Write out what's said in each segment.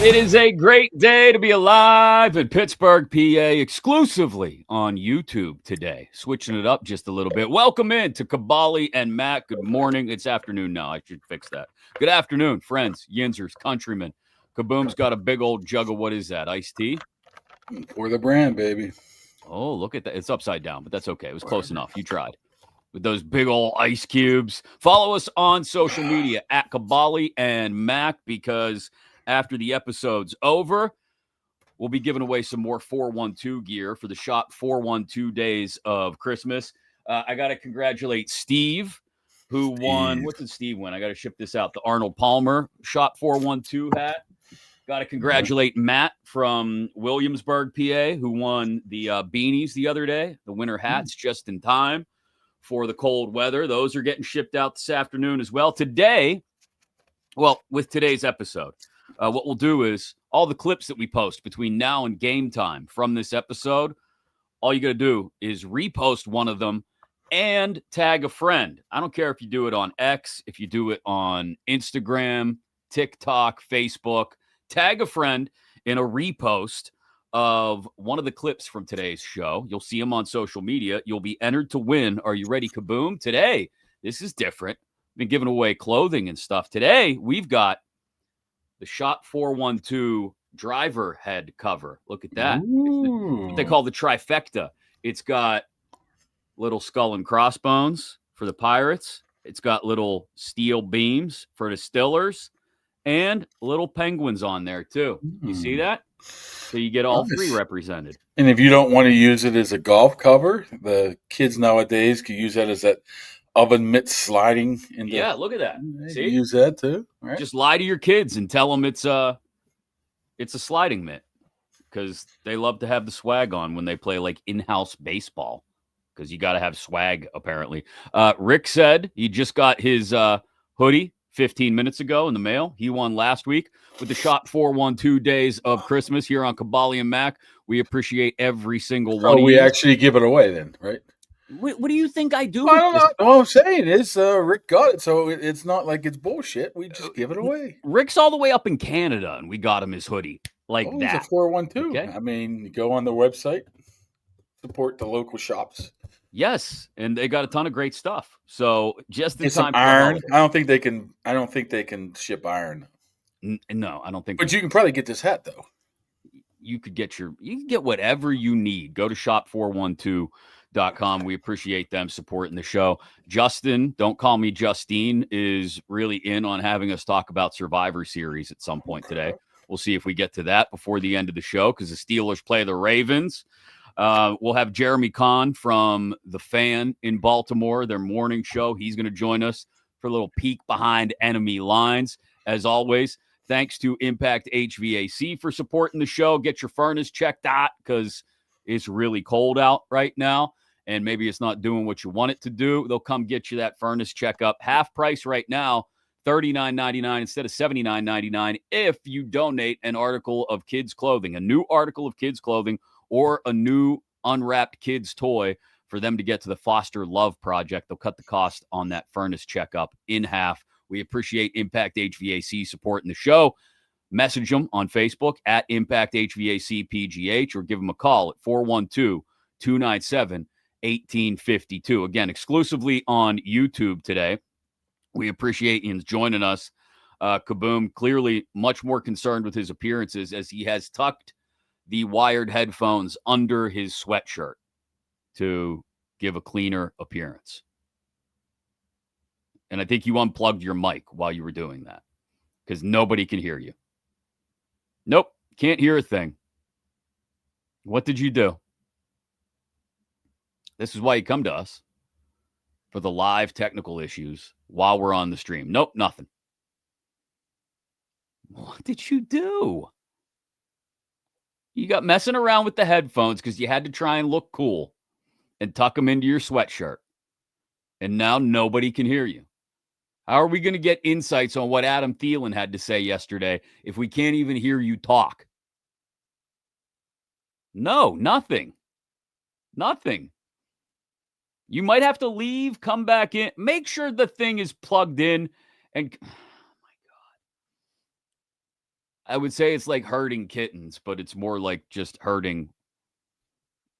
It is a great day to be alive in Pittsburgh, PA, exclusively on YouTube today. Switching it up just a little bit. Welcome in to Kaboly+Mack. Good morning. It's afternoon now. I should fix that. Good afternoon, friends, Yinzers, countrymen. Kaboom's got a big old jug of what is that, iced tea? For the brand, baby. Oh, look at that. It's upside down, but that's okay. It was close enough. You tried. With those big old ice cubes. Follow us on social media at Kaboly+Mack because after the episode's over, we'll be giving away some more 412 gear for the shot 412 days of Christmas. I got to congratulate Steve, who won. What did Steve win? I got to ship this out. The Arnold Palmer shot 412 hat. Got to congratulate Matt from Williamsburg, PA, who won the beanies the other day, the winter hats just in time for the cold weather. Those are getting shipped out this afternoon as well. Today, well, with today's episode, what we'll do is all the clips that we post between now and game time from this episode, all you got to do is repost one of them and tag a friend. I don't care if you do it on X, if you do it on Instagram, TikTok, Facebook. Tag a friend in a repost of one of the clips from today's show. You'll see them on social media. You'll be entered to win. Are you ready, Kaboom? Today, this is different. We've been giving away clothing and stuff. Today, we've got the Shot 412 driver head cover. Look at that. It's what they call the trifecta. It's got little skull and crossbones for the Pirates. It's got little steel beams for the Stillers and little penguins on there too. You see that? So you get all three represented. And if you don't want to use it as a golf cover, the kids nowadays can use that as that oven mitt sliding. Yeah, look at that. See? Use that too. Right? Just lie to your kids and tell them it's a sliding mitt because they love to have the swag on when they play like in-house baseball because you got to have swag apparently. Rick said he just got his hoodie 15 minutes ago in the mail. He won last week with the Shot 412 days of Christmas here on Kaboly+Mack. We appreciate every single one. Oh, we actually give it away then, right? What do you think I do? I don't know. All I'm saying is Rick got it, so it's not like it's bullshit. We just give it away. Rick's all the way up in Canada, and we got him his hoodie like that. It's a 412. Okay. I mean, go on the website, support the local shops. Yes, and they got a ton of great stuff. So just in time for iron. I don't think they can ship iron. No, I don't think. But you can probably get this hat though. You can get whatever you need. Go to shop412.com. We appreciate them supporting the show. Justin, don't call me Justine, is really in on having us talk about Survivor Series at some point today. We'll see if we get to that before the end of the show because the Steelers play the Ravens. We'll have Jeremy Conn from The Fan in Baltimore, their morning show. He's going to join us for a little peek behind enemy lines. As always, thanks to Impact HVAC for supporting the show. Get your furnace checked out because it's really cold out right now, and maybe it's not doing what you want it to do. They'll come get you that furnace checkup. Half price right now, $39.99 instead of $79.99 if you donate an article of kids' clothing, a new article of kids' clothing, or a new unwrapped kids toy for them to get to the Foster Love Project. They'll cut the cost on that furnace checkup in half. We appreciate Impact HVAC supporting the show. Message them on Facebook at Impact HVAC PGH or give them a call at 412-297-1852. Again, exclusively on YouTube today. We appreciate Ian joining us. Kaboom, clearly much more concerned with his appearances as he has tucked the wired headphones under his sweatshirt to give a cleaner appearance. And I think you unplugged your mic while you were doing that because nobody can hear you. Nope, can't hear a thing. What did you do? This is why you come to us for the live technical issues while we're on the stream. Nope, nothing. What did you do? You got messing around with the headphones because you had to try and look cool and tuck them into your sweatshirt. And now nobody can hear you. How are we going to get insights on what Adam Thielen had to say yesterday if we can't even hear you talk? No, nothing. Nothing. You might have to leave, come back in. Make sure the thing is plugged in. And, oh my God. I would say it's like herding kittens, but it's more like just herding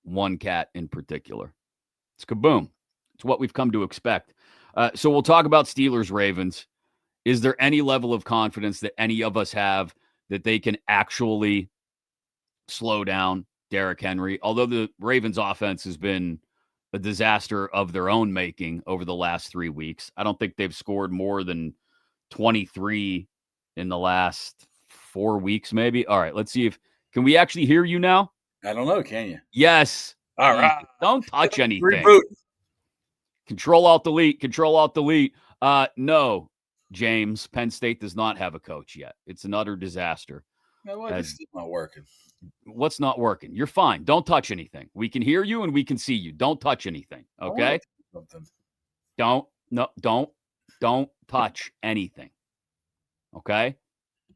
one cat in particular. It's kaboom. It's what we've come to expect. So we'll talk about Steelers Ravens. Is there any level of confidence that any of us have that they can actually slow down Derrick Henry? Although the Ravens offense has been a disaster of their own making over the last 3 weeks. I don't think they've scored more than 23 in the last 4 weeks, maybe. All right, let's see if can we actually hear you now? I don't know. Can you? Yes. All right. Don't touch anything. Reboot. Control Alt Delete. Control Alt Delete. No, James. Penn State does not have a coach yet. It's an utter disaster. No, what? It's still not working. What's not working? You're fine. Don't touch anything. We can hear you and we can see you. Don't touch anything. Okay? Don't touch anything. Okay?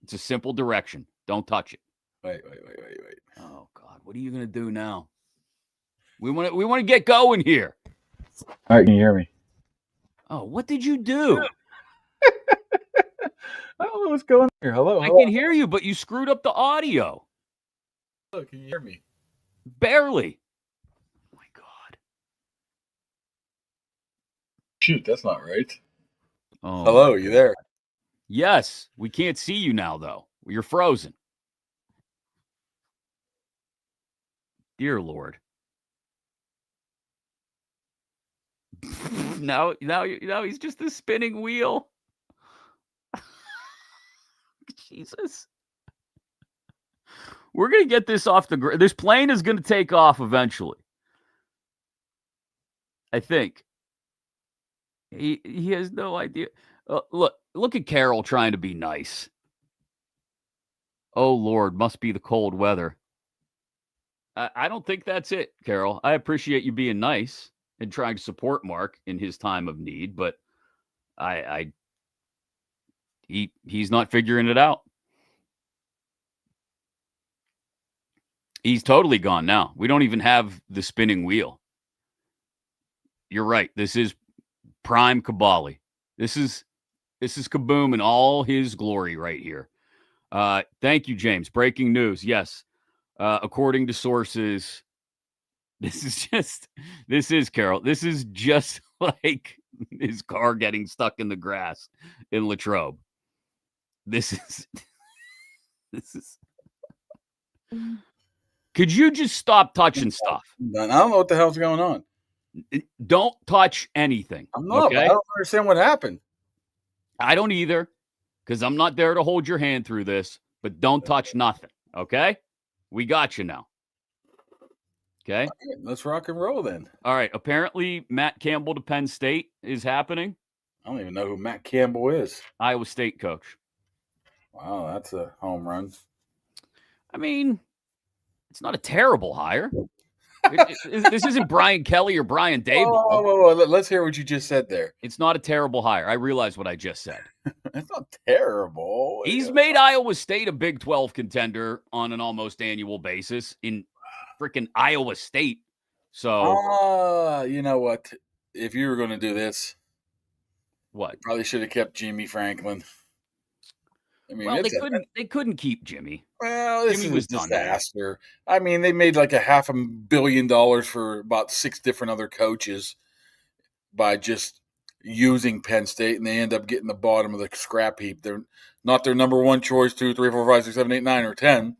It's a simple direction. Don't touch it. Wait. Oh God, what are you gonna do now? We want to get going here. All right, can you hear me? Oh, what did you do? I don't know what's going on here. Hello. I can hear you, but you screwed up the audio. Look, can you hear me? Barely. Oh my God. Shoot, that's not right. Oh, hello, you there? Yes, we can't see you now, though. You're frozen. Dear Lord. now he's just a spinning wheel. Jesus. We're going to get this off the ground. This plane is going to take off eventually. I think. He has no idea. Look at Carol trying to be nice. Oh, Lord, must be the cold weather. I don't think that's it, Carol. I appreciate you being nice and trying to support Mark in his time of need, but he's not figuring it out. He's totally gone now. We don't even have the spinning wheel. You're right. This is prime Kaboly. This is Kaboom in all his glory right here. Thank you, James. Breaking news. Yes. According to sources, this is Carol. This is just like his car getting stuck in the grass in Latrobe. This is. Could you just stop touching stuff? I don't know what the hell's going on. Don't touch anything. I'm not. Okay? I don't understand what happened. I don't either, because I'm not there to hold your hand through this. But don't touch nothing. Okay? We got you now. Okay? Right, let's rock and roll then. All right. Apparently, Matt Campbell to Penn State is happening. I don't even know who Matt Campbell is. Iowa State coach. Wow, that's a home run. I mean, it's not a terrible hire. This isn't Brian Kelly or Brian Daboll. Whoa. Let's hear what you just said there. It's not a terrible hire. I realize what I just said. It's not terrible. He's made Iowa State a Big 12 contender on an almost annual basis in freaking Iowa State. So, you know what? If you were going to do this, what? You probably should have kept Jimmy Franklin. I mean, well, they couldn't keep Jimmy. Well, this Jimmy was a disaster. I mean, they made like $500 million for about 6 different other coaches by just using Penn State, and they end up getting the bottom of the scrap heap. They're not their number one choice, 2, 3, 4, 5, 6, 7, 8, 9, or 10.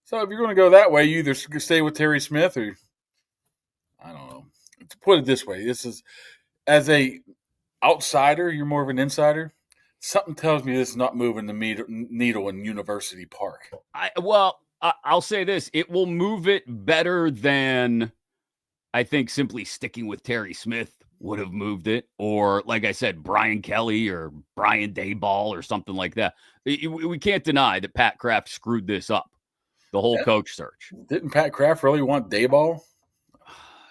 So if you're going to go that way, you either stay with Terry Smith or I don't know. To put it this way, this is as a outsider, you're more of an insider. Something tells me this is not moving the needle in University Park. I'll say this. It will move it better than I think simply sticking with Terry Smith would have moved it. Or, like I said, Brian Kelly or Brian Daboll or something like that. We can't deny that Pat Kraft screwed this up, the whole coach search. Didn't Pat Kraft really want Daboll?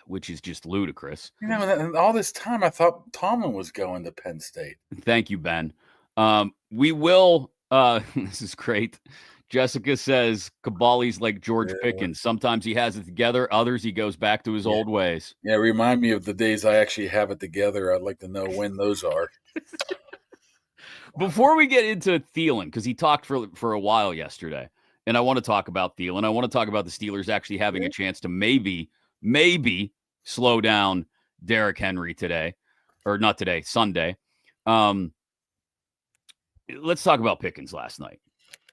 Which is just ludicrous. You know, all this time I thought Tomlin was going to Penn State. Thank you, Ben. We will. This is great. Jessica says Kaboly's like George Pickens. Sometimes he has it together. Others he goes back to his old ways. Yeah, remind me of the days I actually have it together. I'd like to know when those are. Before we get into Thielen, because he talked for a while yesterday, and I want to talk about Thielen. I want to talk about the Steelers actually having a chance to maybe slow down Derrick Henry today, or not today, Sunday. Let's talk about Pickens last night.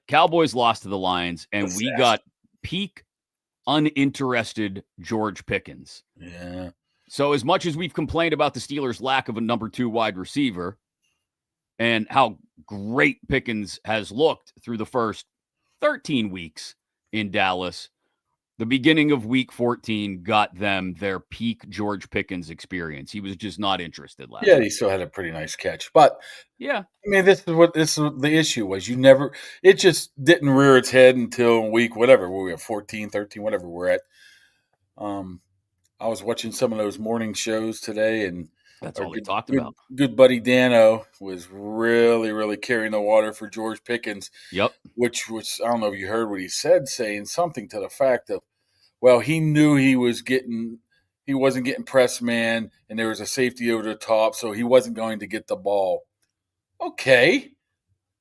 Cowboys lost to the Lions, and we got peak uninterested George Pickens. Yeah. So as much as we've complained about the Steelers' lack of a number 2 wide receiver and how great Pickens has looked through the first 13 weeks in Dallas, the beginning of week 14 got them their peak George Pickens experience. He was just not interested last night. He still had a pretty nice catch. But yeah, I mean, this is the issue was. It just didn't rear its head until week whatever. We were 14, 13, whatever we're at. I was watching some of those morning shows today, and that's all they talked about. Good buddy Dano was really, really carrying the water for George Pickens. Yep. Which was, I don't know if you heard what he said, saying something to the fact of, well, he knew he wasn't getting press man, and there was a safety over the top, so he wasn't going to get the ball. Okay.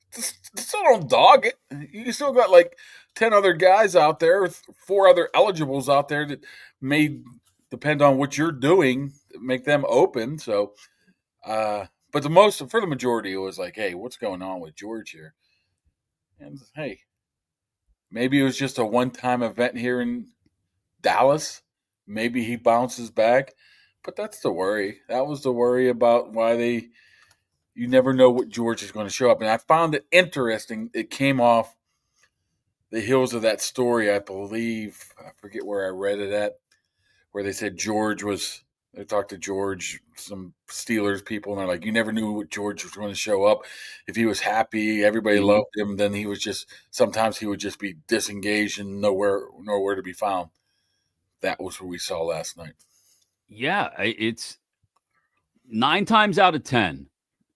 Still don't dog it. You still got like 10 other guys out there, 4 other eligibles out there that may depend on what you're doing, make them open. So, but for the majority, it was like, hey, what's going on with George here? And hey, maybe it was just a one-time event here in Dallas. Maybe he bounces back, but that's the worry. That was the worry about why you never know what George is going to show up. And I found it interesting. It came off the heels of that story, I believe. I forget where I read it at, where they said they talked to George, some Steelers people, and they're like, you never knew what George was going to show up. If he was happy, everybody loved him, then sometimes he would just be disengaged and nowhere to be found. That was what we saw last night. Yeah, it's 9 times out of 10,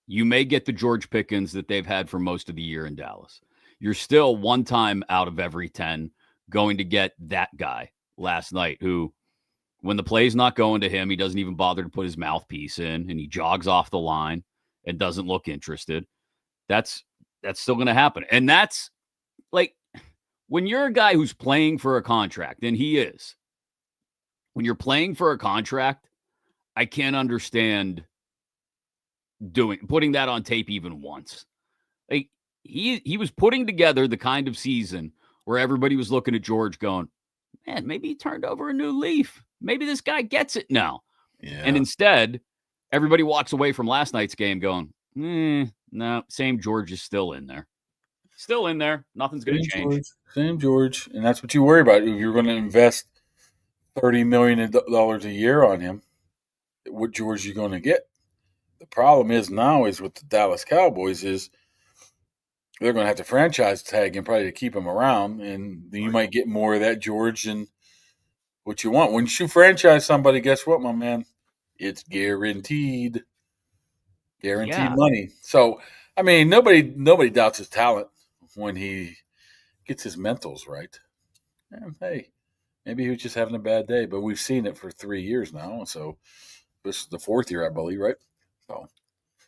you may get the George Pickens that they've had for most of the year in Dallas. You're still 1 time out of every 10 going to get that guy last night who, when the play's not going to him, he doesn't even bother to put his mouthpiece in, and he jogs off the line and doesn't look interested. That's still going to happen. And that's like, when you're a guy who's playing for a contract, and he is, when you're playing for a contract, I can't understand putting that on tape even once. Like, he was putting together the kind of season where everybody was looking at George going, man, maybe he turned over a new leaf. Maybe this guy gets it now. Yeah. And instead, everybody walks away from last night's game going, no, same George is still in there. Still in there. Nothing's going to change. Same George. And that's what you worry about. If you're going to invest $30 million a year on him, what George are you going to get? The problem is with the Dallas Cowboys is they're going to have to franchise tag him probably to keep him around, and you might get more of that George than what you want. When you franchise somebody, guess what, my man? It's guaranteed money. So, I mean, nobody doubts his talent when he gets his mentals right. And hey, maybe he was just having a bad day, but we've seen it for 3 years now. So this is the 4th year, I believe, right? So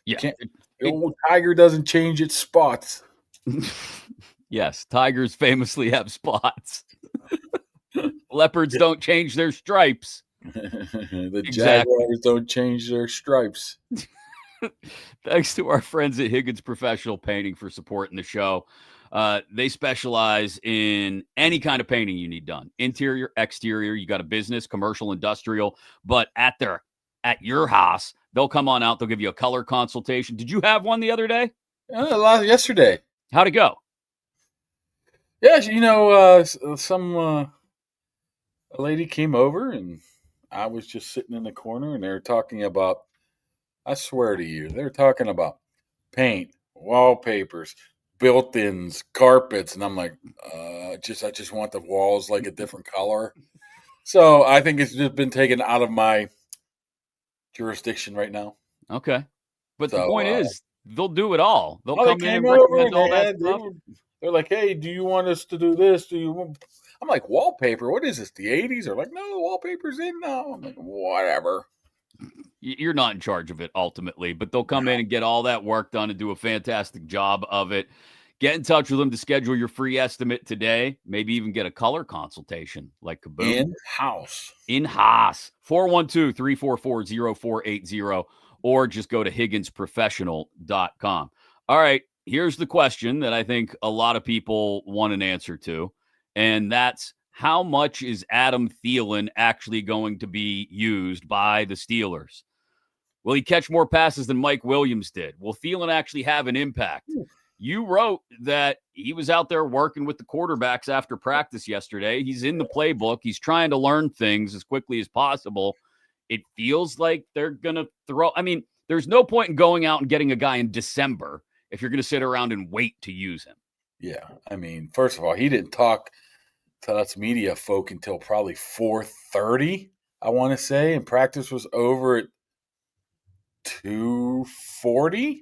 yeah, the old tiger doesn't change its spots. Yes, tigers famously have spots. Leopards don't change their stripes. The Jaguars don't change their stripes. Thanks to our friends at Higgins Professional Painting for supporting the show. They specialize in any kind of painting you need done. Interior, exterior, you got a business, commercial, industrial, but at your house, they'll come on out. They'll give you a color consultation. Did you have one the other day? Yesterday. How'd it go? Yeah, a lady came over, and I was just sitting in the corner, and they were talking about, I swear to you, they're talking about paint, wallpapers, built-ins, carpets, and I'm like, I just want the walls like a different color. So I think it's just been taken out of my jurisdiction right now. Okay. But the point is, they'll do it all. They'll come in and recommend all that stuff. They're like, hey, do you want us to do this? I'm like, wallpaper? What is this, the 80s? They're like, no, wallpaper's in now. I'm like, whatever. You're not in charge of it ultimately, but they'll come in and get all that work done and do a fantastic job of it. Get in touch with them to schedule your free estimate today. Maybe even get a color consultation like Kaboom. In-house. 412-344-0480, or just go to higginsprofessional.com. All right, here's the question that I think a lot of people want an answer to, and that's how much is Adam Thielen actually going to be used by the Steelers? Will he catch more passes than Mike Williams did? Will Thielen actually have an impact? You wrote that he was out there working with the quarterbacks after practice yesterday. He's in the playbook. He's trying to learn things as quickly as possible. It feels like they're going to throw. I mean, there's no point in going out and getting a guy in December if you're going to sit around and wait to use him. Yeah. I mean, first of all, he didn't talk to us media folk until probably 4:30, I want to say, and practice was over at 2:40.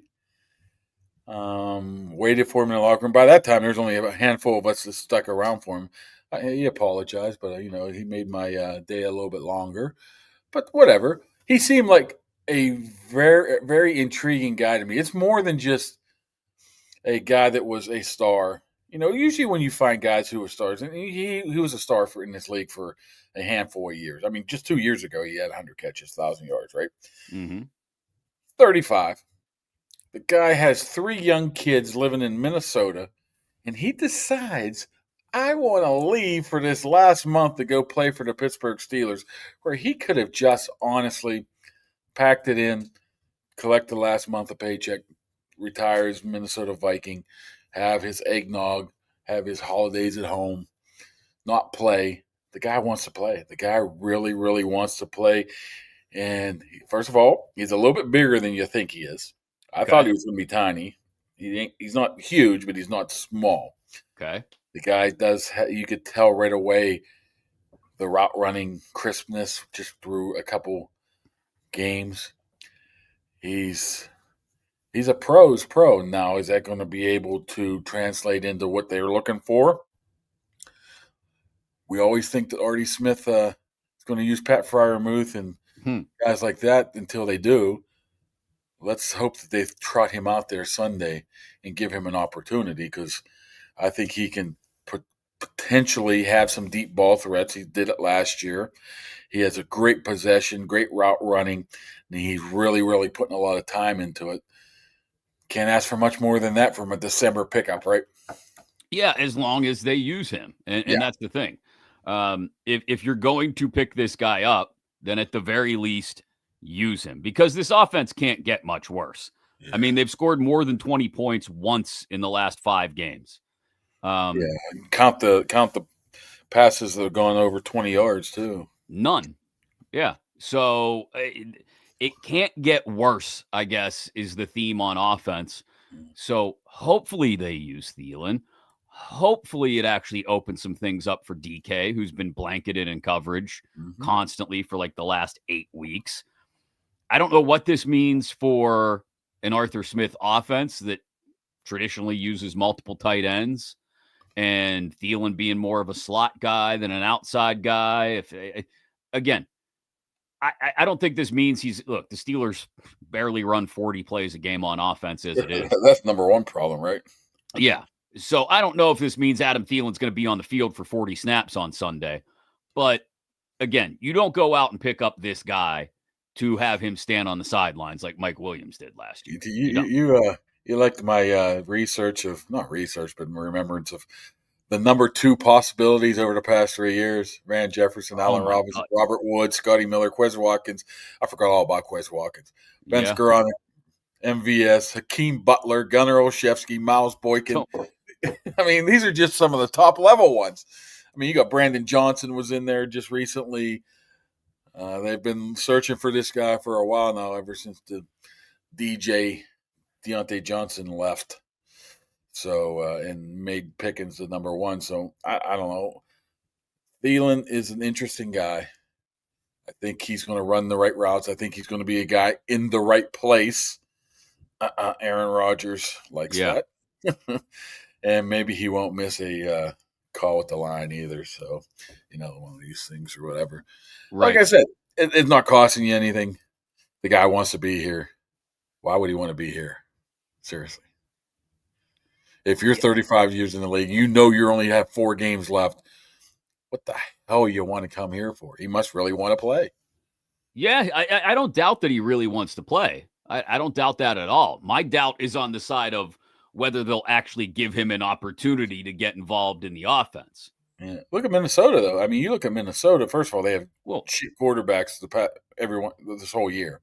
Waited for him in the locker room. By that time, there's only a handful of us that stuck around for him. He apologized, but he made my day a little bit longer. But whatever. He seemed like a very, very intriguing guy to me. It's more than just a guy that was a star. Usually when you find guys who are stars, and he was a star in this league for a handful of years. I mean, just 2 years ago, he had 100 catches, 1,000 yards, right? Mm-hmm. 35. The guy has 3 young kids living in Minnesota, and he decides, I want to leave for this last month to go play for the Pittsburgh Steelers, where he could have just honestly packed it in, collect the last month of paycheck, retire as Minnesota Viking, have his eggnog, have his holidays at home, not play. The guy wants to play. The guy really, really wants to play. And first of all, he's a little bit bigger than you think he is. I thought he was going to be tiny. He's not huge, but he's not small. Okay. The guy does. You could tell right away the route running crispness just through a couple games. He's a pro's pro. Now, is that going to be able to translate into what they're looking for? We always think that Artie Smith is going to use Pat Freiermuth and guys like that until they do. Let's hope that they trot him out there Sunday and give him an opportunity, because I think he can potentially have some deep ball threats. He did it last year. He has a great possession, great route running, and he's really, really putting a lot of time into it. Can't ask for much more than that from a December pickup, right? Yeah, as long as they use him. And that's the thing. If you're going to pick this guy up, then at the very least, use him, because this offense can't get much worse. Yeah. I mean, they've scored more than 20 points once in the last 5 games. Count the passes that have gone over 20 yards too. None. Yeah. So it can't get worse, I guess, is the theme on offense. So hopefully they use Thielen. Hopefully it actually opens some things up for DK, who's been blanketed in coverage constantly for like the last 8 weeks. I don't know what this means for an Arthur Smith offense that traditionally uses multiple tight ends, and Thielen being more of a slot guy than an outside guy. Again, I don't think this means the Steelers barely run 40 plays a game on offense as it is. That's number one problem, right? Yeah. So I don't know if this means Adam Thielen's going to be on the field for 40 snaps on Sunday. But again, you don't go out and pick up this guy to have him stand on the sidelines like Mike Williams did last year. You liked my not research, but my remembrance of the number 2 possibilities over the past 3 years: Van Jefferson, Allen Robinson, Robert Woods, Scotty Miller, Quez Watkins. I forgot all about Quez Watkins. Ben Skoranek, MVS, Hakeem Butler, Gunnar Olszewski, Miles Boykin. I mean, these are just some of the top level ones. I mean, you got Brandon Johnson was in there just recently. They've been searching for this guy for a while now, ever since the Deontay Johnson left. So, and made Pickens the number 1. So, I don't know. Thielen is an interesting guy. I think he's going to run the right routes. I think he's going to be a guy in the right place. Aaron Rodgers likes that. And maybe he won't miss a call with the line either. So, one of these things or whatever. Right. Like I said, it's not costing you anything. The guy wants to be here. Why would he want to be here? Seriously. If you're 35 years in the league, you only have 4 games left. What the hell you want to come here for? He must really want to play. Yeah, I don't doubt that he really wants to play. I don't doubt that at all. My doubt is on the side of whether they'll actually give him an opportunity to get involved in the offense. Yeah. Look at Minnesota, though. I mean, you look at Minnesota. First of all, they have shit quarterbacks everyone this whole year.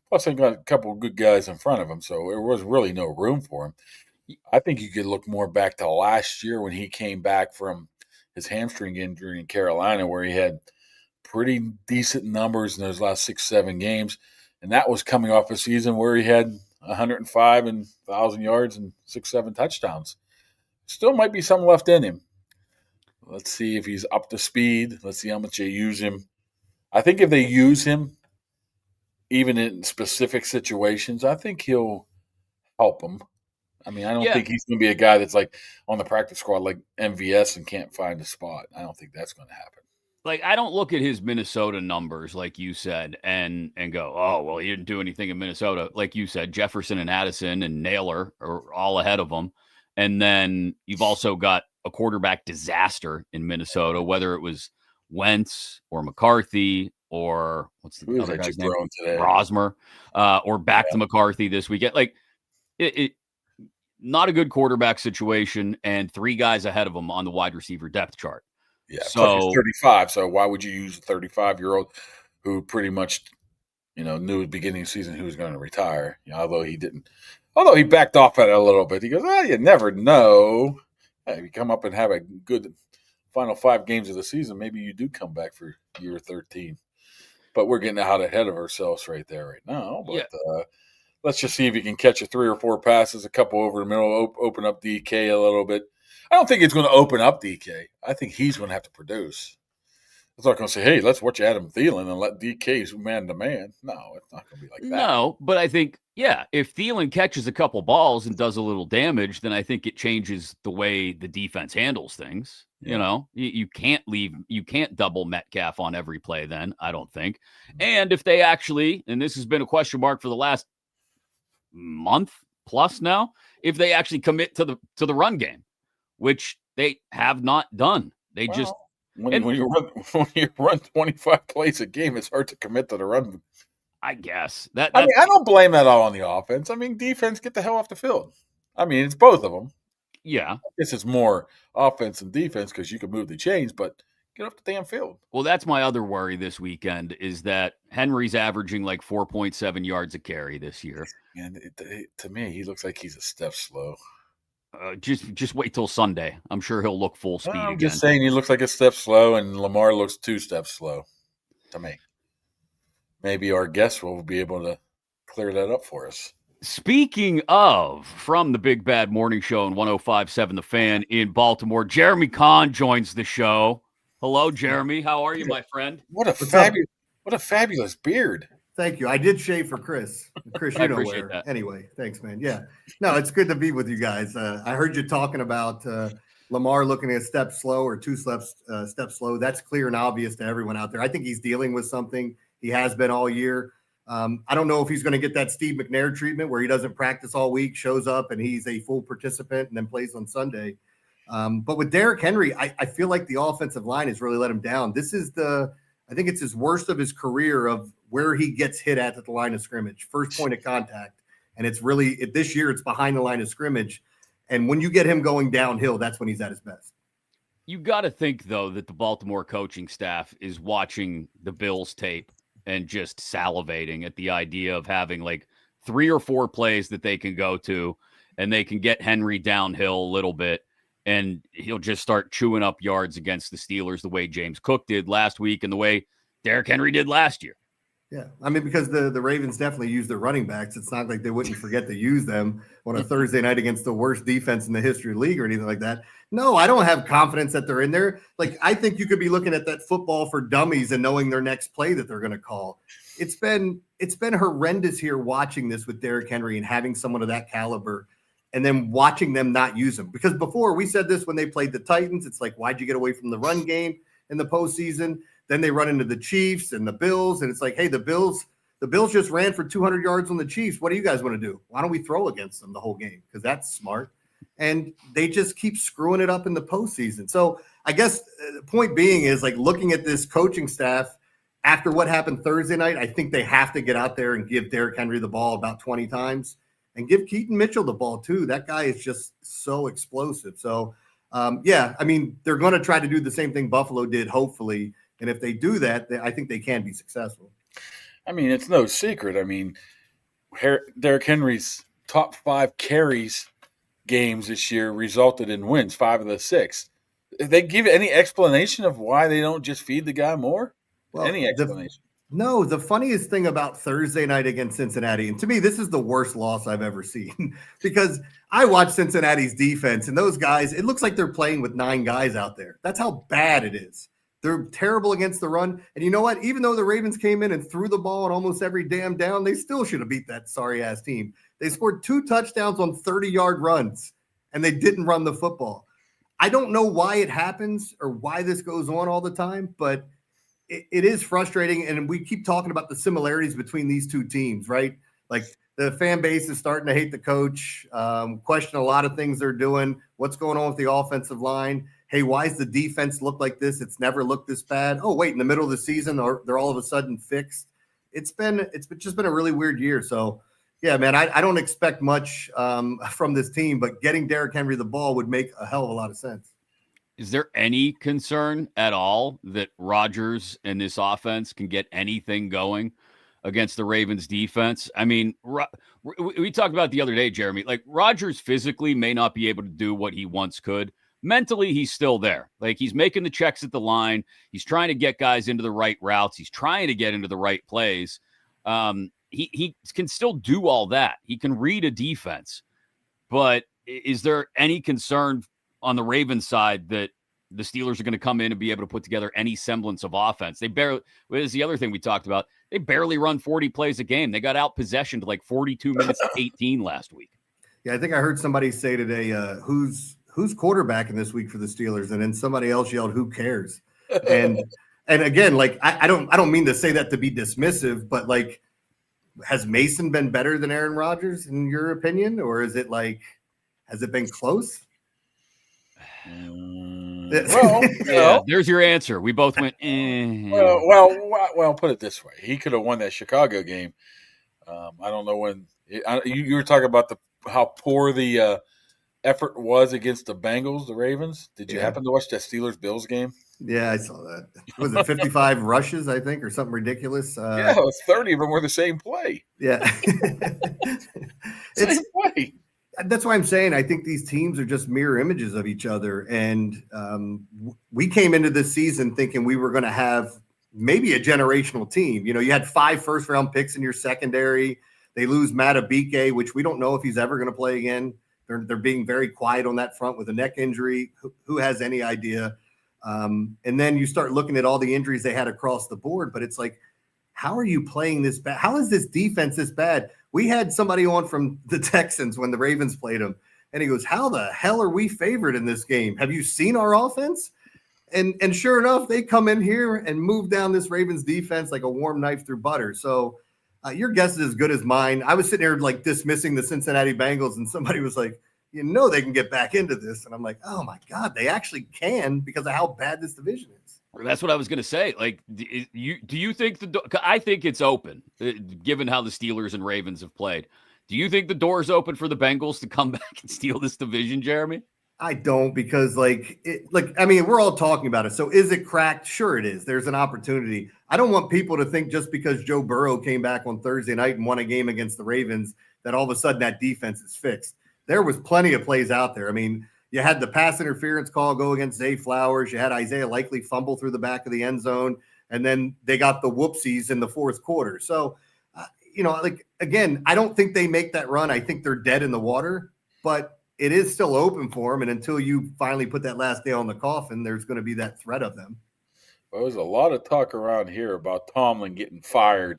Plus, they got a couple of good guys in front of them, so there was really no room for him. I think you could look more back to last year when he came back from his hamstring injury in Carolina, where he had pretty decent numbers in those last 6-7 games, and that was coming off a season where he had 105 and 1,000 yards and 6-7 touchdowns. Still might be some left in him. Let's see if he's up to speed. Let's see how much they use him. I think if they use him, even in specific situations, I think he'll help them. I mean, I don't think he's going to be a guy that's like on the practice squad like MVS and can't find a spot. I don't think that's going to happen. Like, I don't look at his Minnesota numbers, like you said, and go, oh, well, he didn't do anything in Minnesota. Like you said, Jefferson and Addison and Naylor are all ahead of him. And then you've also got a quarterback disaster in Minnesota, whether it was Wentz or McCarthy or what's the other guy's name? Rosmer, or back to McCarthy this weekend. Like, it not a good quarterback situation, and 3 guys ahead of him on the wide receiver depth chart. Yeah, so he's 35. So why would you use a 35-year-old who pretty much, knew at the beginning of the season who was going to retire? Although he didn't, although he backed off at it a little bit. He goes, you never know. Hey, if you come up and have a good final 5 games of the season, maybe you do come back for year 13. But we're getting out ahead of ourselves right now. But let's just see if he can catch a 3 or 4 passes, a couple over the middle, open up DK a little bit. I don't think it's going to open up DK. I think he's going to have to produce. It's not going to say, hey, let's watch Adam Thielen and let DK man to man. No, it's not going to be like that. No, but I think, if Thielen catches a couple balls and does a little damage, then I think it changes the way the defense handles things. Yeah. You can't double Metcalf on every play then, I don't think. And if they actually, and this has been a question mark for the last month plus now, if they actually commit to the run game, which they have not done. They just when you run 25 plays a game, it's hard to commit to the run. I guess I don't blame that all on the offense. I mean, defense, get the hell off the field. I mean, it's both of them. Yeah, I guess it's more offense and defense because you can move the chains, but get off the damn field. Well, that's my other worry this weekend is that Henry's averaging like 4.7 yards a carry this year. And to me, he looks like he's a step slow. Just wait till Sunday. I'm sure he'll look full speed again. I'm just saying he looks like a step slow, and Lamar looks 2 steps slow to me. Maybe our guest will be able to clear that up for us. Speaking of, from the Big Bad Morning Show on 105.7 The Fan in Baltimore, Jeremy Conn joins the show. Hello, Jeremy. How are you, my friend? What a fabulous beard. Thank you. I did shave for Chris. Chris, you know where. That. Anyway, thanks, man. Yeah. No, it's good to be with you guys. I heard you talking about Lamar looking at a step slow or 2 steps slow. That's clear and obvious to everyone out there. I think he's dealing with something. He has been all year. I don't know if he's going to get that Steve McNair treatment where he doesn't practice all week, shows up, and he's a full participant and then plays on Sunday. But with Derrick Henry, I feel like the offensive line has really let him down. This is I think it's his worst of his career of where he gets hit at the line of scrimmage, first point of contact. And it's really, this year, it's behind the line of scrimmage. And when you get him going downhill, that's when he's at his best. You got to think, though, that the Baltimore coaching staff is watching the Bills tape and just salivating at the idea of having like 3 or 4 plays that they can go to, and they can get Henry downhill a little bit, and he'll just start chewing up yards against the Steelers the way James Cook did last week and the way Derrick Henry did last year. Yeah, I mean, because the Ravens definitely use their running backs. It's not like they wouldn't forget to use them on a Thursday night against the worst defense in the history of the league or anything like that. No, I don't have confidence that they're in there. Like, I think you could be looking at that football for dummies and knowing their next play that they're going to call. It's been horrendous here watching this with Derrick Henry and having someone of that caliber and then watching them not use him. Because before, we said this when they played the Titans, it's like, why'd you get away from the run game in the postseason? Then they run into the Chiefs and the Bills, and it's like, hey, the Bills the Bills just ran for 200 yards on the Chiefs. What do you guys want to do? Why don't we throw against them the whole game? Because that's smart. And they just keep screwing it up in the postseason. So I guess the point being is, like, looking at this coaching staff after what happened Thursday night, I think they have to get out there and give Derrick Henry the ball about 20 times and give Keaton Mitchell the ball too. That guy is just so explosive. So, yeah, I mean, they're going to try to do the same thing Buffalo did, hopefully. And if they do that, I think they can be successful. I mean, it's no secret. I mean, Derrick Henry's top 5 carries games this year resulted in wins, 5 of the 6. If they give any explanation of why they don't just feed the guy more? Well, any explanation? No, the funniest thing about Thursday night against Cincinnati, and to me, this is the worst loss I've ever seen, because I watched Cincinnati's defense, and those guys, it looks like they're playing with 9 guys out there. That's how bad it is. They're terrible against the run. And you know what? Even though the Ravens came in and threw the ball on almost every damn down, they still should have beat that sorry-ass team. They scored 2 touchdowns on 30-yard runs, and they didn't run the football. I don't know why it happens or why this goes on all the time, but it is frustrating, and we keep talking about the similarities between these two teams, right? Like, the fan base is starting to hate the coach, question a lot of things they're doing. What's going on with the offensive line? Hey, why does the defense look like this? It's never looked this bad. Oh, wait, in the middle of the season, they're all of a sudden fixed. It's just been a really weird year. So, yeah, man, I don't expect much from this team, but getting Derrick Henry the ball would make a hell of a lot of sense. Is there any concern at all that Rodgers and this offense can get anything going against the Ravens defense? I mean, we talked about it the other day, Jeremy. Like, Rodgers physically may not be able to do what he once could. Mentally, he's still there. Like, he's making the checks at the line. He's trying to get guys into the right routes. He's trying to get into the right plays. He can still do all that. He can read a defense. But is there any concern on the Ravens side that the Steelers are going to come in and be able to put together any semblance of offense? They barely, what is the other thing we talked about? They barely run 40 plays a game. They got out possessioned like 42 minutes to 18 last week. Yeah, I think I heard somebody say today, who's quarterbacking this week for the Steelers? And then somebody else yelled, who cares? And again, like, I don't mean to say that to be dismissive, but, like, has Mason been better than Aaron Rodgers in your opinion? Or is it like, has it been close? Well, there's your answer. We both went. Well, put it this way: he could have won that Chicago game. I don't know when you were talking about how poor the effort was against the Bengals, the Ravens. Did you happen to watch that Steelers-Bills game? Yeah, I saw that. Was it 55 rushes, I think, or something ridiculous? Yeah, it was 30 of them were the same play. Yeah, same play. That's why I'm saying I think these teams are just mirror images of each other. And we came into this season thinking we were going to have maybe a generational team. You know, you had 5 first-round picks in your secondary. They lose Matabike, which we don't know if he's ever going to play again. They're being very quiet on that front with a neck injury. Who has any idea? And then you start looking at all the injuries they had across the board. But it's like, how are you playing this bad? How is this defense this bad? We had somebody on from the Texans when the Ravens played them, and he goes, how the hell are we favored in this game? Have you seen our offense? And sure enough, they come in here and move down this Ravens defense like a warm knife through butter. So your guess is as good as mine. I was sitting here like dismissing the Cincinnati Bengals, and somebody was like, you know they can get back into this. And I'm like, oh, my God, they actually can because of how bad this division is. That's what I was going to say. Like, do you think I think it's open, given how the Steelers and Ravens have played. Do you think the door is open for the Bengals to come back and steal this division, Jeremy? I don't, because I mean, we're all talking about it. So is it cracked? Sure it is. There's an opportunity. I don't want people to think just because Joe Burrow came back on Thursday night and won a game against the Ravens that all of a sudden that defense is fixed. There was plenty of plays out there. I mean, you had the pass interference call go against Zay Flowers. You had Isaiah Likely fumble through the back of the end zone. And then they got the whoopsies in the fourth quarter. So, like, again, I don't think they make that run. I think they're dead in the water. But it is still open for them. And until you finally put that last nail in the coffin, there's going to be that threat of them. Well, there's a lot of talk around here about Tomlin getting fired.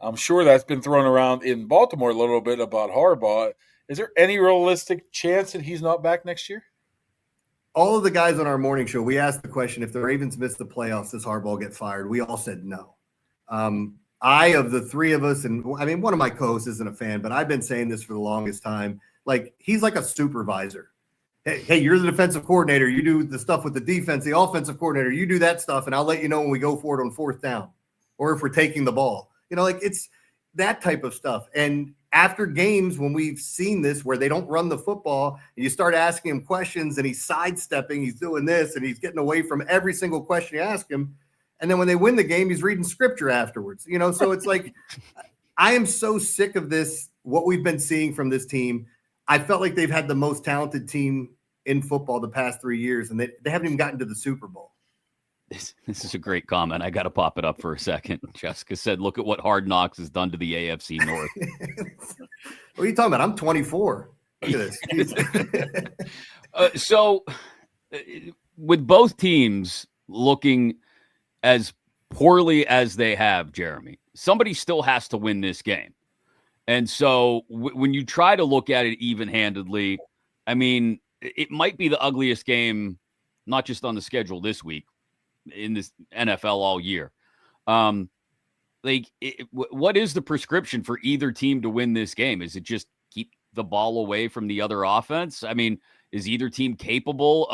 I'm sure that's been thrown around in Baltimore a little bit about Harbaugh. Is there any realistic chance that he's not back next year? All of the guys on our morning show, we asked the question, if the Ravens miss the playoffs, does Harbaugh get fired? We all said no. of the three of us, and I mean, one of my co-hosts isn't a fan, but I've been saying this for the longest time. Like, he's like a supervisor. Hey, you're the defensive coordinator. You do the stuff with the defense. The offensive coordinator, you do that stuff, and I'll let you know when we go for it on fourth down or if we're taking the ball. Like, it's that type of stuff. And after games, when we've seen this where they don't run the football and you start asking him questions and he's sidestepping, he's doing this, and he's getting away from every single question you ask him. And then when they win the game, he's reading scripture afterwards. So it's like, I am so sick of this, what we've been seeing from this team. I felt like they've had the most talented team in football the past 3 years, and they haven't even gotten to the Super Bowl. This is a great comment. I got to pop it up for a second. Jessica said, look at what Hard Knocks has done to the AFC North. What are you talking about? I'm 24. Look at this. So with both teams looking as poorly as they have, Jeremy, somebody still has to win this game. And so when you try to look at it even-handedly, I mean, it might be the ugliest game, not just on the schedule this week, in this NFL all year. What is the prescription for either team to win this game? Is it just keep the ball away from the other offense? I mean, is either team capable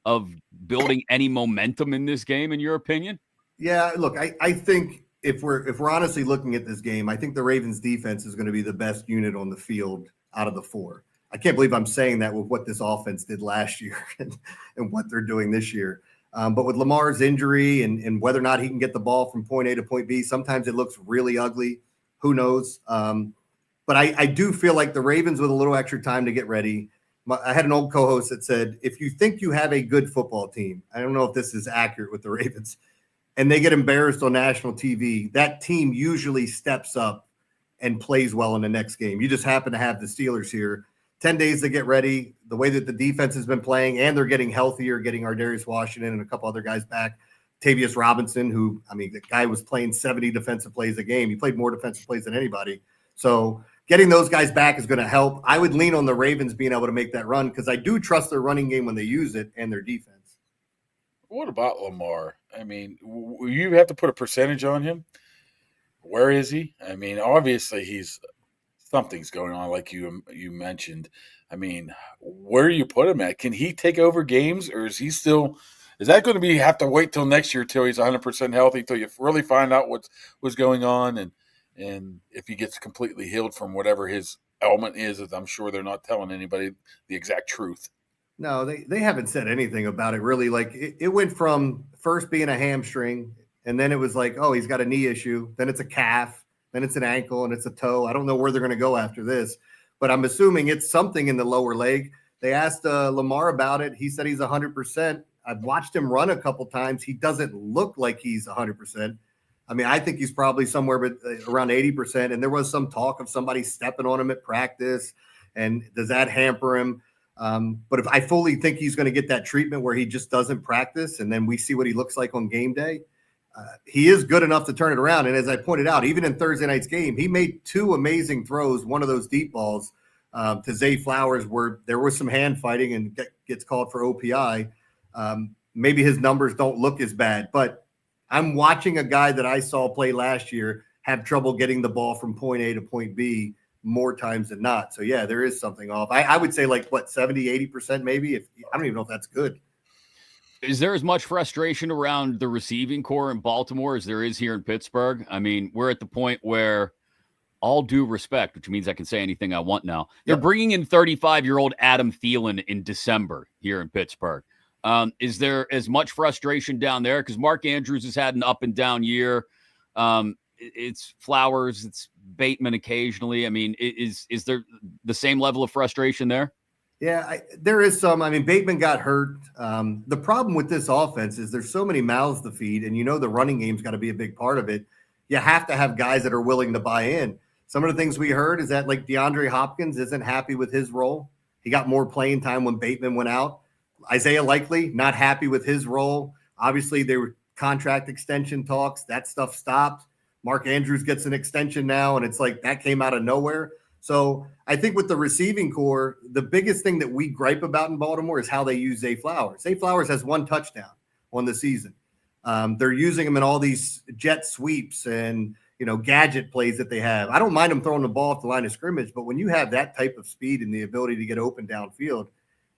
of building any momentum in this game, in your opinion? Yeah, look, I think if we're honestly looking at this game, I think the Ravens defense is going to be the best unit on the field out of the four. I can't believe I'm saying that with what this offense did last year and what they're doing this year. But with Lamar's injury and whether or not he can get the ball from point A to point B, sometimes it looks really ugly. Who knows? But I do feel like the Ravens, with a little extra time to get ready. I had an old co-host that said, if you think you have a good football team, I don't know if this is accurate with the Ravens, and they get embarrassed on national TV, that team usually steps up and plays well in the next game. You just happen to have the Steelers here. 10 days to get ready, the way that the defense has been playing, and they're getting healthier, getting Ardarius Washington and a couple other guys back. Tavius Robinson, who, I mean, the guy was playing 70 defensive plays a game. He played more defensive plays than anybody. So getting those guys back is going to help. I would lean on the Ravens being able to make that run because I do trust their running game when they use it and their defense. What about Lamar? I mean, you have to put a percentage on him. Where is he? I mean, obviously something's going on, like you mentioned. I mean, where do you put him at? Can he take over games, or is that going to have to wait till next year till he's 100% healthy, till you really find out what's going on, and if he gets completely healed from whatever his ailment is? I'm sure they're not telling anybody the exact truth. No, they haven't said anything about it really. Like it went from first being a hamstring, and then it was like, oh, he's got a knee issue, then it's a calf, then it's an ankle, and it's a toe. I don't know where they're going to go after this, but I'm assuming it's something in the lower leg. They asked Lamar about it. He said he's 100%. I've watched him run a couple times. He doesn't look like he's 100%. I mean, I think he's probably somewhere around 80%. And there was some talk of somebody stepping on him at practice. And does that hamper him? But if I fully think he's going to get that treatment where he just doesn't practice, and then we see what he looks like on game day, he is good enough to turn it around. And as I pointed out, even in Thursday night's game, he made two amazing throws. One of those deep balls to Zay Flowers, where there was some hand fighting and gets called for OPI. Maybe his numbers don't look as bad, but I'm watching a guy that I saw play last year have trouble getting the ball from point A to point B more times than not. So yeah, there is something off. I would say like 70, 80% maybe. I don't even know if that's good. Is there as much frustration around the receiving core in Baltimore as there is here in Pittsburgh? I mean, we're at the point where, all due respect, which means I can say anything I want now, they're bringing in 35-year-old Adam Thielen in December here in Pittsburgh. Is there as much frustration down there? Because Mark Andrews has had an up and down year. It's Flowers, it's Bateman occasionally. I mean, is there the same level of frustration there? Yeah, there is some. I mean, Bateman got hurt. The problem with this offense is there's so many mouths to feed, and the running game's got to be a big part of it. You have to have guys that are willing to buy in. Some of the things we heard is that like DeAndre Hopkins isn't happy with his role. He got more playing time when Bateman went out. Isaiah Likely, not happy with his role. Obviously, there were contract extension talks. That stuff stopped. Mark Andrews gets an extension now, and it's like that came out of nowhere. So I think with the receiving core, the biggest thing that we gripe about in Baltimore is how they use Zay Flowers. Zay Flowers has one touchdown on the season. They're using him in all these jet sweeps and, gadget plays that they have. I don't mind them throwing the ball off the line of scrimmage, but when you have that type of speed and the ability to get open downfield,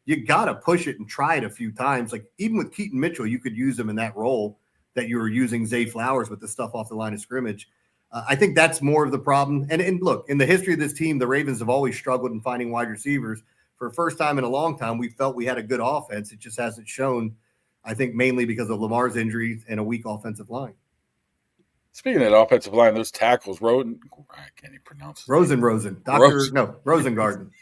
you got to push it and try it a few times. Like even with Keaton Mitchell, you could use him in that role that you were using Zay Flowers with the stuff off the line of scrimmage. I think that's more of the problem. And look, in the history of this team, the Ravens have always struggled in finding wide receivers. For the first time in a long time, we felt we had a good offense. It just hasn't shown, I think, mainly because of Lamar's injuries and a weak offensive line. Speaking of that offensive line, those tackles, I can't even pronounce it. Rosengarten. Rosengarten.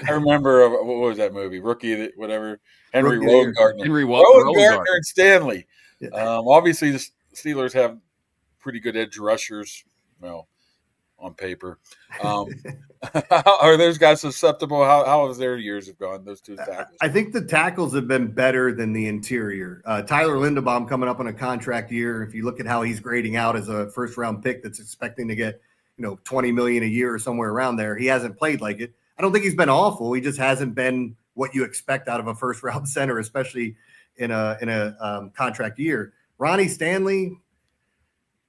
I remember, what was that movie? Rookie, whatever. Henry Rosengarten. Rosengarten and Stanley. Yeah. Obviously, the Steelers have pretty good edge rushers, on paper. Are those guys susceptible? How has their years have gone, those two tackles? I think the tackles have been better than the interior. Tyler Linderbaum coming up on a contract year. If you look at how he's grading out as a first-round pick that's expecting to get, $20 million a year or somewhere around there, he hasn't played like it. I don't think he's been awful. He just hasn't been what you expect out of a first-round center, especially in a contract year. Ronnie Stanley,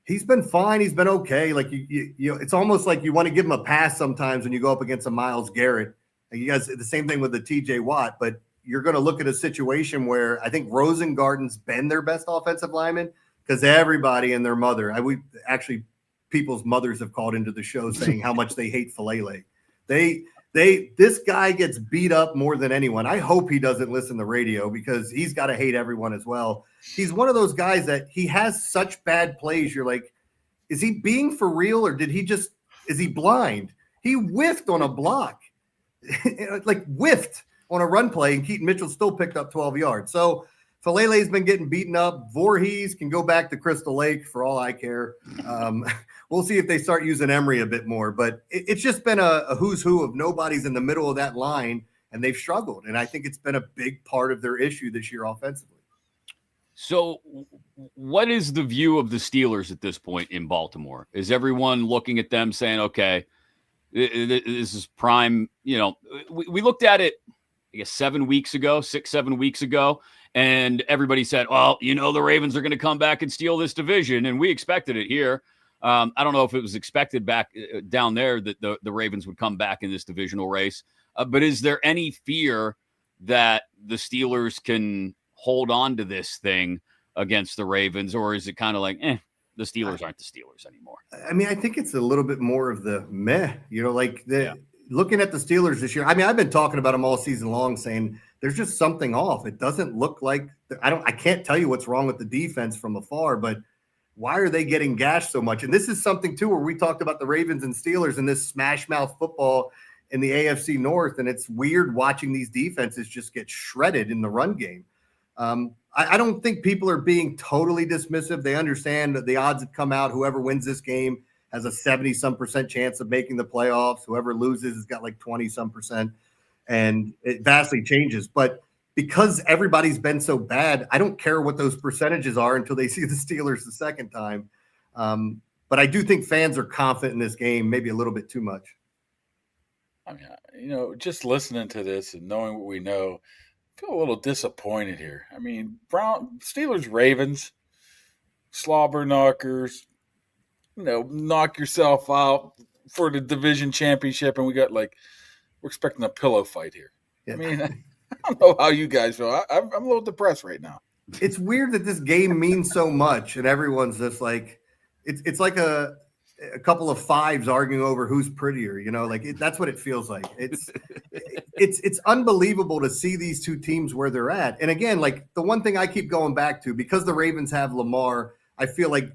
he's been fine. He's been okay. Like you it's almost like you want to give him a pass sometimes when you go up against a Myles Garrett. Like you guys, the same thing with the TJ Watt, but you're going to look at a situation where I think Rosengarten's been their best offensive lineman because everybody and their mother, people's mothers have called into the show saying how much they hate Falele. This guy gets beat up more than anyone. I hope he doesn't listen to radio because he's got to hate everyone as well. He's one of those guys that he has such bad plays. You're like, is he being for real or is he blind? He whiffed on a block, like whiffed on a run play, and Keaton Mitchell still picked up 12 yards. So Falele's been getting beaten up. Voorhees can go back to Crystal Lake for all I care. We'll see if they start using Emery a bit more, but it's just been a who's who of nobody's in the middle of that line, and they've struggled. And I think it's been a big part of their issue this year offensively. So what is the view of the Steelers at this point in Baltimore? Is everyone looking at them saying, okay, this is prime, we looked at it, I guess 7 weeks ago, 6-7 weeks ago, and everybody said, well, the Ravens are going to come back and steal this division, and we expected it here. I don't know if it was expected back down there that the Ravens would come back in this divisional race, but is there any fear that the Steelers can hold on to this thing against the Ravens, or is it kind of like, the Steelers aren't the Steelers anymore? I mean, I think it's a little bit more of the meh, looking at the Steelers this year. I mean, I've been talking about them all season long saying there's just something off. It doesn't look like I can't tell you what's wrong with the defense from afar, but why are they getting gashed so much? And this is something too, where we talked about the Ravens and Steelers and this smash mouth football in the AFC North. And it's weird watching these defenses just get shredded in the run game. I don't think people are being totally dismissive. They understand that the odds have come out. Whoever wins this game has a 70-some% chance of making the playoffs. Whoever loses has got like 20-some%, and it vastly changes. But because everybody's been so bad, I don't care what those percentages are until they see the Steelers the second time. But I do think fans are confident in this game, maybe a little bit too much. I mean, just listening to this and knowing what we know, I feel a little disappointed here. I mean, Steelers, Ravens, slobber knockers, knock yourself out for the division championship, and we're expecting a pillow fight here. Yeah. I mean, I don't know how you guys feel. I'm a little depressed right now. It's weird that this game means so much, and everyone's just like, it's like a couple of fives arguing over who's prettier. That's what it feels like. It's unbelievable to see these two teams where they're at. And again, the one thing I keep going back to, because the Ravens have Lamar, I feel like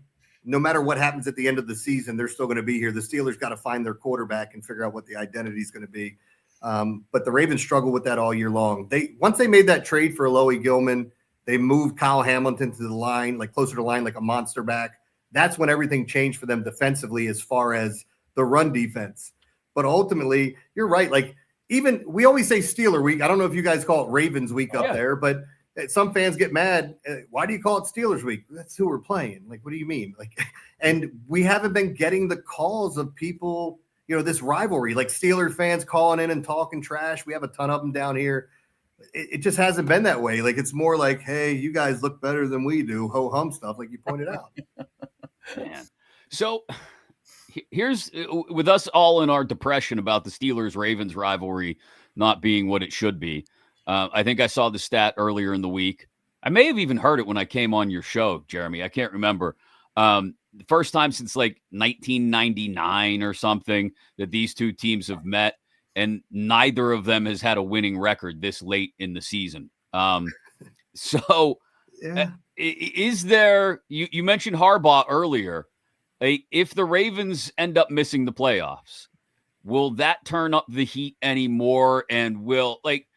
no matter what happens at the end of the season, they're still going to be here. The Steelers got to find their quarterback and figure out what the identity is going to be. But the Ravens struggle with that all year long. Once they made that trade for Alohi Gilman, they moved Kyle Hamilton to the line, closer to the line, like a monster back. That's when everything changed for them defensively as far as the run defense. But ultimately, you're right. We always say Steeler week. I don't know if you guys call it Ravens week up there, but some fans get mad. Why do you call it Steelers week? That's who we're playing. What do you mean? And we haven't been getting the calls of people, this rivalry, Steelers fans calling in and talking trash. We have a ton of them down here. It just hasn't been that way. It's more like, hey, you guys look better than we do. Ho hum stuff, like you pointed out. Man. So here's with us all in our depression about the Steelers-Ravens rivalry not being what it should be. I think I saw the stat earlier in the week. I may have even heard it when I came on your show, Jeremy. I can't remember. The first time since like 1999 or something that these two teams have met, and neither of them has had a winning record this late in the season. So Yeah. Is there, you mentioned Harbaugh earlier, if the Ravens end up missing the playoffs, will that turn up the heat anymore? And will, like,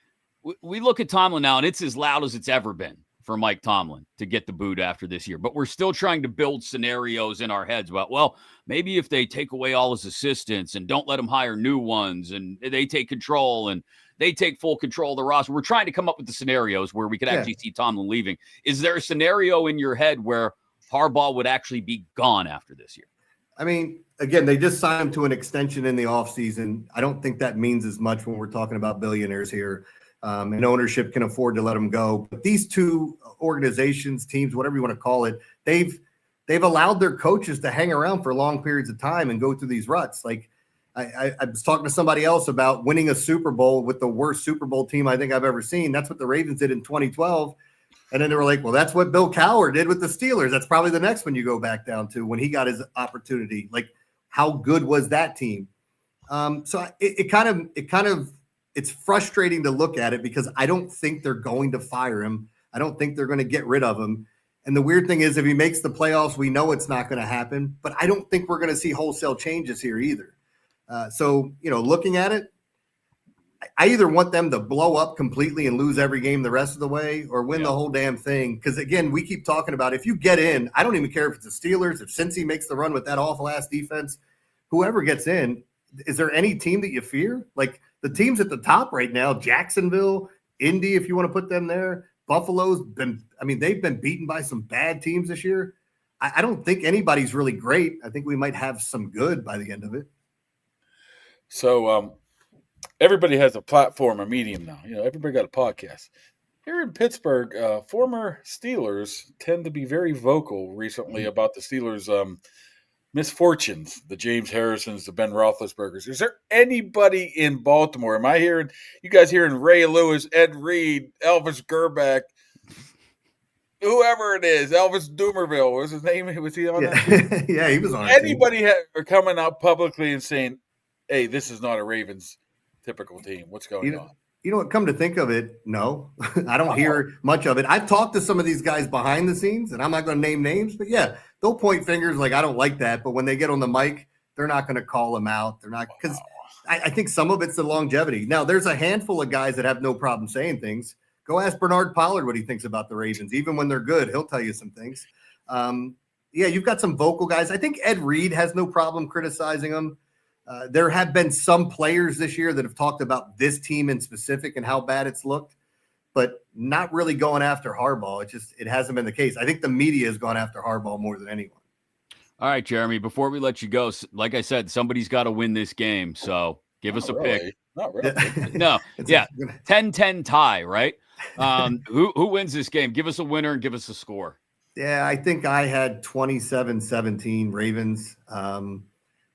we look at Tomlin now, and it's as loud as it's ever been for Mike Tomlin to get the boot after this year. But we're still trying to build scenarios in our heads about, well, maybe if they take away all his assistants and don't let him hire new ones, and they take control and they take full control of the roster. We're trying to come up with the scenarios where we could actually see Tomlin leaving. Is there a scenario in your head where Harbaugh would actually be gone after this year? I mean, again, they just signed him to an extension in the offseason. I don't think that means as much when we're talking about billionaires here. And ownership can afford to let them go. But these two organizations, teams, whatever you want to call it, they've allowed their coaches to hang around for long periods of time and go through these ruts. Like I was talking to somebody else about winning a Super Bowl with the worst Super Bowl team I think I've ever seen. That's what the Ravens did in 2012. And then they were like, well, that's what Bill Cowher did with the Steelers. That's probably the next one you go back down to when he got his opportunity. Like, how good was that team? So it's frustrating to look at it because I don't think they're going to fire him. I don't think they're going to get rid of him. And the weird thing is, if he makes the playoffs, we know it's not going to happen. But I don't think we're going to see wholesale changes here either. So, looking at it, I either want them to blow up completely and lose every game the rest of the way or win the whole damn thing. Because, again, we keep talking about if you get in, I don't even care if it's the Steelers, if Cincy makes the run with that awful-ass defense, whoever gets in, is there any team that you fear? Like, the teams at the top right now, Jacksonville, Indy, if you want to put them there, Buffalo's they've been beaten by some bad teams this year. I don't think anybody's really great. I think we might have some good by the end of it. So everybody has a platform, a medium now. Everybody got a podcast. Here in Pittsburgh, former Steelers tend to be very vocal recently about the Steelers' misfortunes, the James Harrisons, the Ben Roethlisbergers. Is there anybody in Baltimore? Am I hearing you guys hearing Ray Lewis, Ed Reed, Elvis Gerback, whoever it is, Elvis Doomerville? What was his name? Was he on that? Yeah, he was on. Anybody are coming out publicly and saying, "Hey, this is not a Ravens typical team. What's going on?" You know what? Come to think of it, no, I don't hear much of it. I've talked to some of these guys behind the scenes, and I'm not going to name names, but yeah, they'll point fingers like, I don't like that. But when they get on the mic, they're not going to call them out. They're not, because I think some of it's the longevity. Now, there's a handful of guys that have no problem saying things. Go ask Bernard Pollard what he thinks about the Ravens. Even when they're good, he'll tell you some things. You've got some vocal guys. I think Ed Reed has no problem criticizing them. There have been some players this year that have talked about this team in specific and how bad it's looked, but not really going after Harbaugh. It hasn't been the case. I think the media has gone after Harbaugh more than anyone. All right, Jeremy, before we let you go, like I said, somebody's got to win this game. So give us a pick. Not really. No. 10-10 tie, right? Who wins this game? Give us a winner and give us a score. Yeah, I think I had 27-17 Ravens.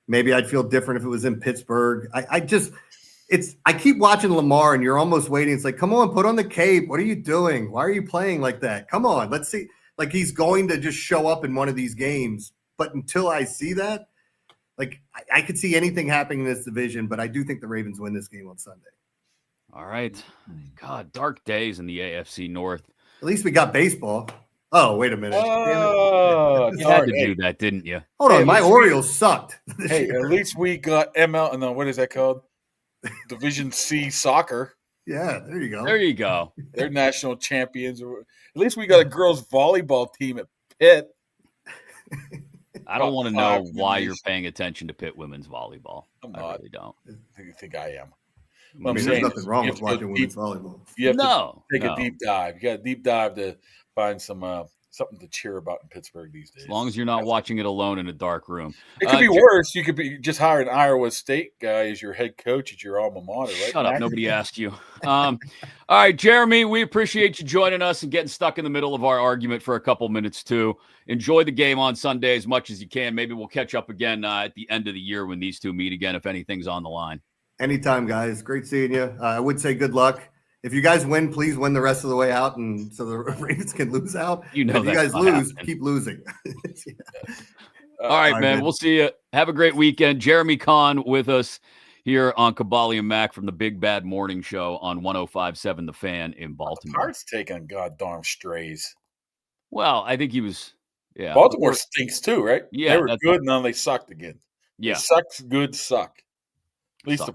Maybe I'd feel different if it was in Pittsburgh. I keep watching Lamar and you're almost waiting. It's like, come on, put on the cape. What are you doing? Why are you playing like that? Come on, let's see. Like, he's going to just show up in one of these games. But until I see that, like, I could see anything happening in this division, but I do think the Ravens win this game on Sunday. All right. God, dark days in the AFC North. At least we got baseball. Oh, wait a minute. You had to do that, didn't you? Hold on. My Orioles sucked. Hey, at least we got ML. No, what is that called? Division C soccer. Yeah, there you go. There you go. They're national champions. At least we got a girls' volleyball team at Pitt. I don't want to know why you're paying attention to Pitt women's volleyball. I really don't. I think I am. There's nothing wrong with watching women's volleyball. You have to take a deep dive. You got a deep dive to find some something to cheer about in Pittsburgh these days. As long as you're not watching it alone in a dark room. It could be worse. You could be just hire an Iowa State guy as your head coach at your alma mater, right? Shut up. Nobody asked you. All right, Jeremy, we appreciate you joining us and getting stuck in the middle of our argument for a couple minutes, too. Enjoy the game on Sunday as much as you can. Maybe we'll catch up again at the end of the year when these two meet again, if anything's on the line. Anytime, guys. Great seeing you. I would say good luck. If you guys win, please win the rest of the way out, and so the Ravens can lose out. You know, if you guys lose, keep losing. Yeah. All right, man. We'll see you. Have a great weekend. Jeremy Conn with us here on Kaboly+Mack from the Big Bad Morning Show on 105.7 The Fan in Baltimore. Heart's taking goddamn strays. Well, I think he was. Yeah, Baltimore stinks too, right? Yeah, they were good, and now they sucked again. Yeah, good suck. At least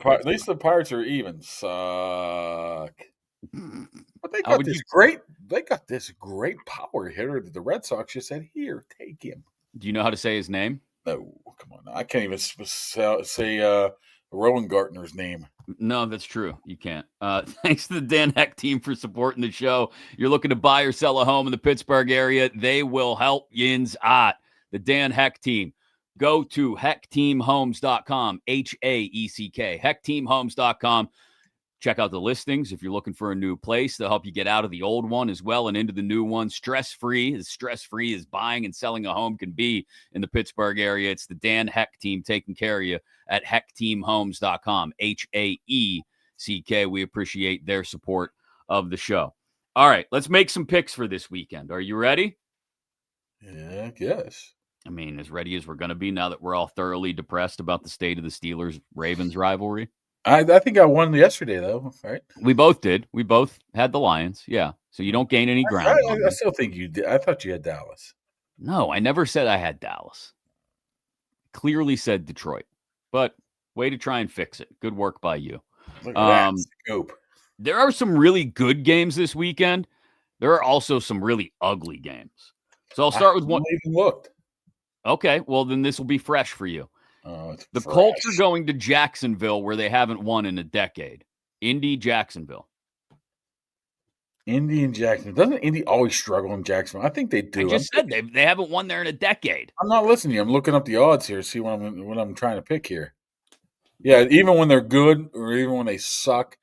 the Pirates are even suck. But they got this great power hitter that the Red Sox just said, "Here, take him." Do you know how to say his name? No, come on. I can't even say Rowan Gartner's name. No, that's true. You can't. Thanks to the Dan Heck team for supporting the show. You're looking to buy or sell a home in the Pittsburgh area, they will help yins out. The Dan Heck team. Go to heckteamhomes.com, HAECK, heckteamhomes.com. Check out the listings if you're looking for a new place. They'll help you get out of the old one as well and into the new one. Stress-free as buying and selling a home can be in the Pittsburgh area. It's the Dan Heck team taking care of you at heckteamhomes.com, HAECK. We appreciate their support of the show. All right, let's make some picks for this weekend. Are you ready? Yeah, I guess. I mean, as ready as we're going to be now that we're all thoroughly depressed about the state of the Steelers-Ravens rivalry. I think I won yesterday, though, right? We both did. We both had the Lions, yeah. So you don't gain any ground. I still think you did. I thought you had Dallas. No, I never said I had Dallas. Clearly said Detroit. But way to try and fix it. Good work by you. Look at that scope. There are some really good games this weekend. There are also some really ugly games. So I'll start with one. I haven't even looked. Okay, well, then this will be fresh for you. The fresh. Colts are going to Jacksonville where they haven't won in a decade. Indy, Jacksonville. Indy and Jacksonville. Doesn't Indy always struggle in Jacksonville? I think they do. I just said they haven't won there in a decade. I'm not listening to you. I'm looking up the odds here to see what I'm trying to pick here. Yeah, even when they're good or even when they suck,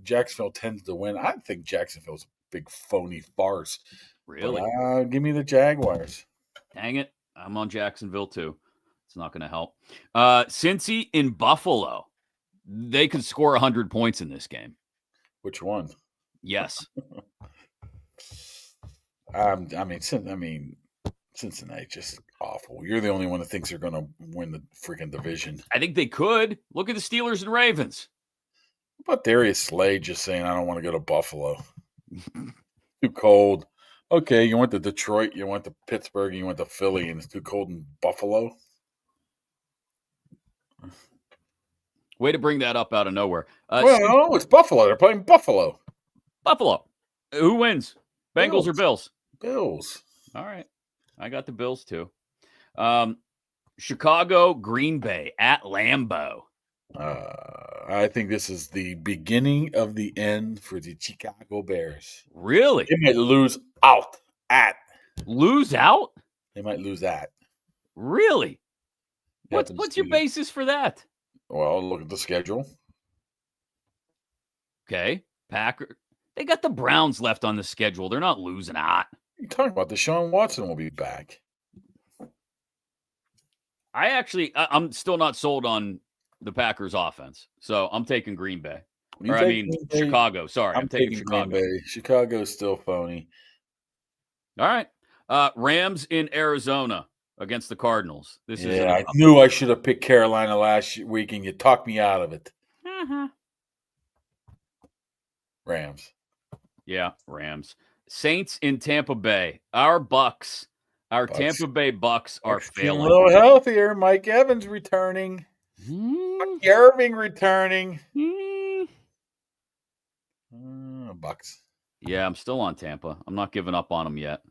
Jacksonville tends to win. I think Jacksonville's a big phony farce. Really? But, give me the Jaguars. Dang it. I'm on Jacksonville too. It's not going to help. Cincy in Buffalo. They could score 100 points in this game. Which one? Yes. Cincinnati just awful. You're the only one that thinks they're going to win the freaking division. I think they could. Look at the Steelers and Ravens. What about Darius Slade just saying, I don't want to go to Buffalo? Too cold. Okay, you went to Detroit, you went to Pittsburgh, you went to Philly, and it's too cold in Buffalo? Way to bring that up out of nowhere. No, it's Buffalo. They're playing Buffalo. Buffalo. Who wins? Bengals or Bills? Bills. All right. I got the Bills too. Chicago, Green Bay at Lambeau. I think this is the beginning of the end for the Chicago Bears. Really? They might lose out at. Lose out? They might lose at. Really? What's your basis for that? Well, look at the schedule. Okay. Packer. They got the Browns left on the schedule. They're not losing out. What are you talking about? Deshaun Watson will be back. I'm still not sold on the Packers offense. So I'm taking Green Bay. Chicago. Sorry. I'm taking Chicago. Green Bay. Chicago's still phony. All right. Rams in Arizona against the Cardinals. I knew I should have picked Carolina last week, and you talked me out of it. Uh-huh. Rams. Yeah, Rams. Saints in Tampa Bay. Our Bucks. Tampa Bay Bucks are failing. A little healthier. Mike Evans returning. Irving returning. Bucks. Yeah, I'm still on Tampa. I'm not giving up on them yet.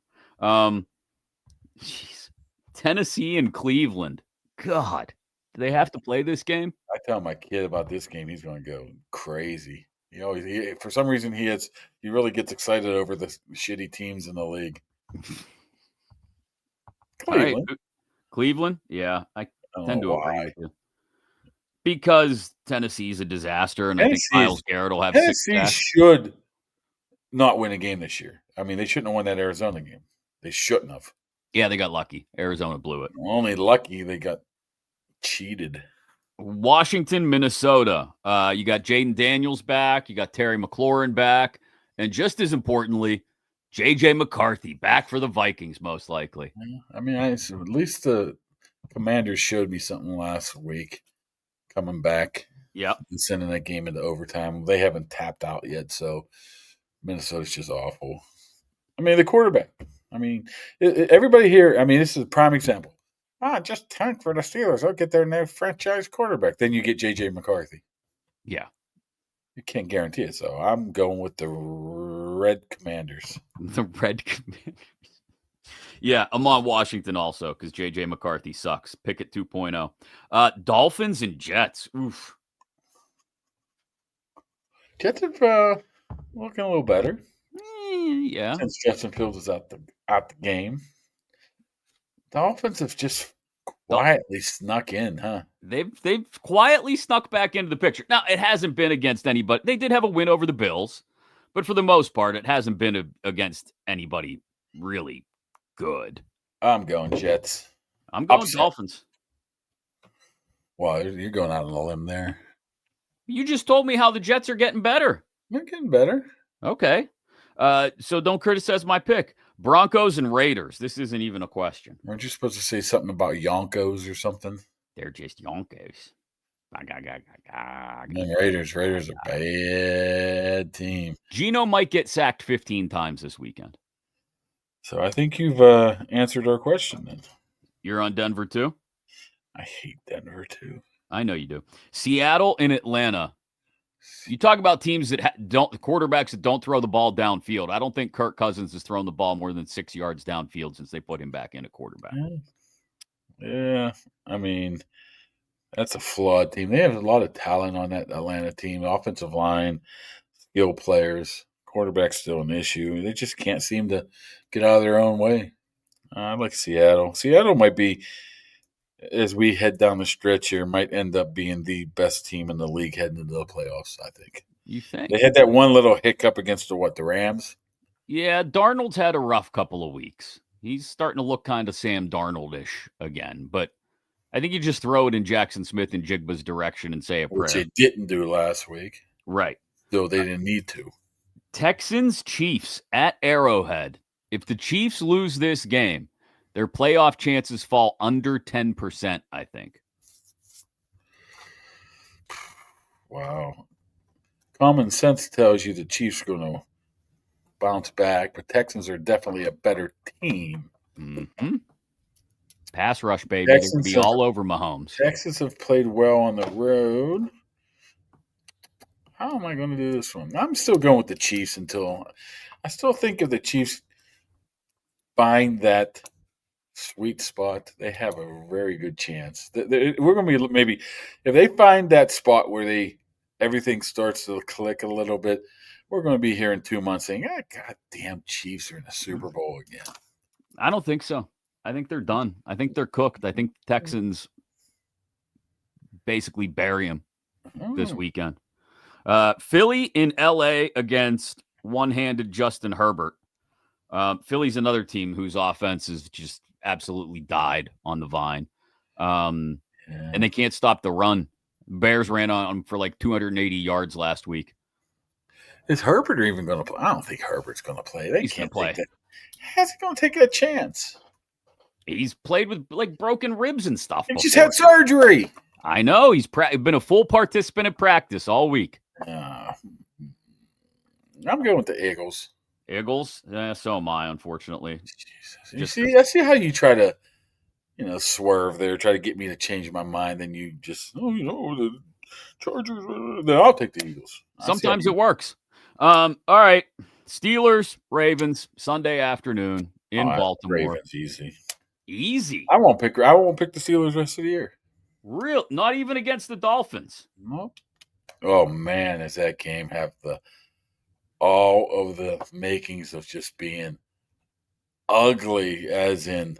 Tennessee and Cleveland. God, do they have to play this game? I tell my kid about this game, he's going to go crazy. For some reason, he really gets excited over the shitty teams in the league. Cleveland. Right. Cleveland? Yeah, I tend to agree with you. Because Tennessee's a disaster, and I think Myles Garrett will have 6 Tennessee sacks. should not win a game this year. I mean, they shouldn't have won that Arizona game. They shouldn't have. Yeah, they got lucky. Arizona blew it. Only lucky they got cheated. Washington, Minnesota. You got Jaden Daniels back. You got Terry McLaurin back. And just as importantly, J.J. McCarthy back for the Vikings, most likely. I mean, at least the Commanders showed me something last week coming back. Yep. And sending that game into overtime. They haven't tapped out yet, so Minnesota's just awful. I mean, the quarterback. I mean, everybody here, I mean, this is a prime example. Just tank for the Steelers. I'll get their new franchise quarterback. Then you get J.J. McCarthy. Yeah. You can't guarantee it, so I'm going with the Red Commanders. The Red Commanders. Yeah, I'm on Washington also because J.J. McCarthy sucks. Pickett 2.0. Dolphins and Jets. Oof. Jets have looking a little better. Yeah. Since Justin Fields is out the game. Dolphins have just quietly snuck in, huh? They've quietly snuck back into the picture. Now, it hasn't been against anybody. They did have a win over the Bills, but for the most part, it hasn't been against anybody really good. I'm going Jets. I'm going Dolphins. Wow, you're going out on a limb there. You just told me how the Jets are getting better. They're getting better. Okay. So don't criticize my pick. Broncos and Raiders. This isn't even a question. Weren't you supposed to say something about Yonkos or something? They're just Yonkos. Raiders are a bad team. Geno might get sacked 15 times this weekend. So I think you've answered our question then. You're on Denver too? I hate Denver too. I know you do. Seattle and Atlanta. You talk about teams that quarterbacks that don't throw the ball downfield. I don't think Kirk Cousins has thrown the ball more than 6 yards downfield since they put him back in at quarterback. Yeah, I mean, that's a flawed team. They have a lot of talent on that Atlanta team. Offensive line, skill players. Quarterback's still an issue. They just can't seem to get out of their own way. I like Seattle. Seattle might be, as we head down the stretch here, might end up being the best team in the league heading into the playoffs, I think. You think? They had that one little hiccup against the Rams? Yeah, Darnold's had a rough couple of weeks. He's starting to look kind of Sam Darnold-ish again, but I think you just throw it in Jackson Smith and Jigba's direction and say a prayer. Which they didn't do last week. Right. Though they didn't need to. Texans, Chiefs at Arrowhead. If the Chiefs lose this game, their playoff chances fall under 10%, I think. Wow. Common sense tells you the Chiefs are going to bounce back, but Texans are definitely a better team. Mm-hmm. Pass rush, baby. They're going to be all over Mahomes. Texans have played well on the road. How am I going to do this one? I'm still going with the Chiefs until I still think if the Chiefs find that sweet spot, they have a very good chance. We're going to be maybe if they find that spot where everything starts to click a little bit, we're going to be here in 2 months saying, goddamn Chiefs are in the Super Bowl again. I don't think so. I think they're done. I think they're cooked. I think Texans basically bury them this weekend. Philly in LA against one-handed Justin Herbert. Philly's another team whose offense is just absolutely died on the vine. And they can't stop the run. Bears ran on them for like 280 yards last week. Is Herbert even going to play? I don't think Herbert's going to play. They can't play. How's he going to take that chance? He's played with like broken ribs and stuff. He just had surgery. I know. He's been a full participant in practice all week. I'm going with the Eagles. Eagles? So am I, unfortunately. I see how you try to, swerve there, try to get me to change my mind. Then you just, the Chargers. Then I'll take the Eagles. Sometimes it works. All right. Steelers, Ravens, Sunday afternoon in Baltimore. Ravens, easy. I won't pick the Steelers the rest of the year. Real? Not even against the Dolphins. Nope. Oh man, does that game have all of the makings of just being ugly, as in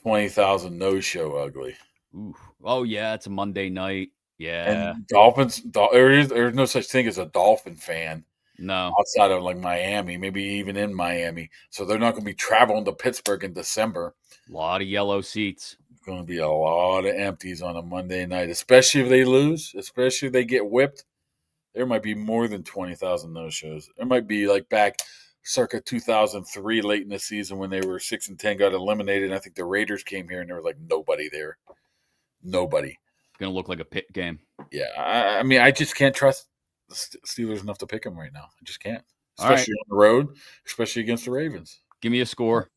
20,000 no-show ugly. Ooh. Oh yeah, it's a Monday night. Yeah. And Dolphins, there's no such thing as a Dolphin fan No. outside of like Miami, maybe even in Miami. So they're not going to be traveling to Pittsburgh in December. A lot of yellow seats. It's going to be a lot of empties on a Monday night, especially if they lose, especially if they get whipped. There might be more than 20,000 no-shows. There might be like back circa 2003, late in the season when they were 6-10, got eliminated. And I think the Raiders came here and there was like nobody there. Nobody. Gonna look like a pit game. Yeah, I mean, I just can't trust the Steelers enough to pick them right now. I just can't, especially on the road, especially against the Ravens. Give me a score.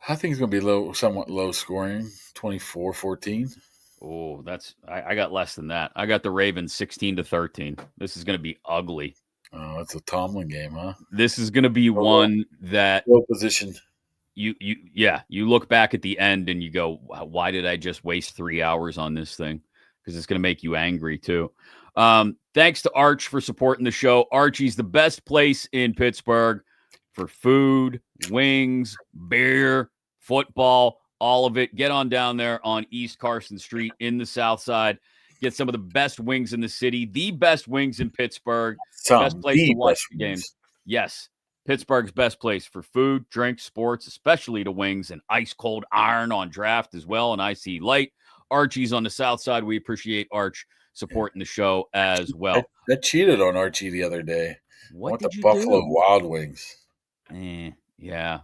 I think it's going to be somewhat low scoring, 24-14. Oh, I got less than that. I got the Ravens 16-13. This is going to be ugly. Oh, it's a Tomlin game, huh? This is going to be one that low position. You look back at the end and you go, why did I just waste 3 hours on this thing? Because it's going to make you angry too. Thanks to Arch for supporting the show. Archie's the best place in Pittsburgh for food, wings, beer, football, all of it. Get on down there on East Carson Street in the South Side. Get some of the best wings in the city, the best wings in Pittsburgh. Best place to watch the games. Yes. Pittsburgh's best place for food, drink, sports, especially the wings, and ice-cold iron on draft as well, and IC Light. Archie's on the South Side. We appreciate Arch supporting the show as well. I cheated on Archie the other day. What did you Buffalo do? Wild Wings. Yeah.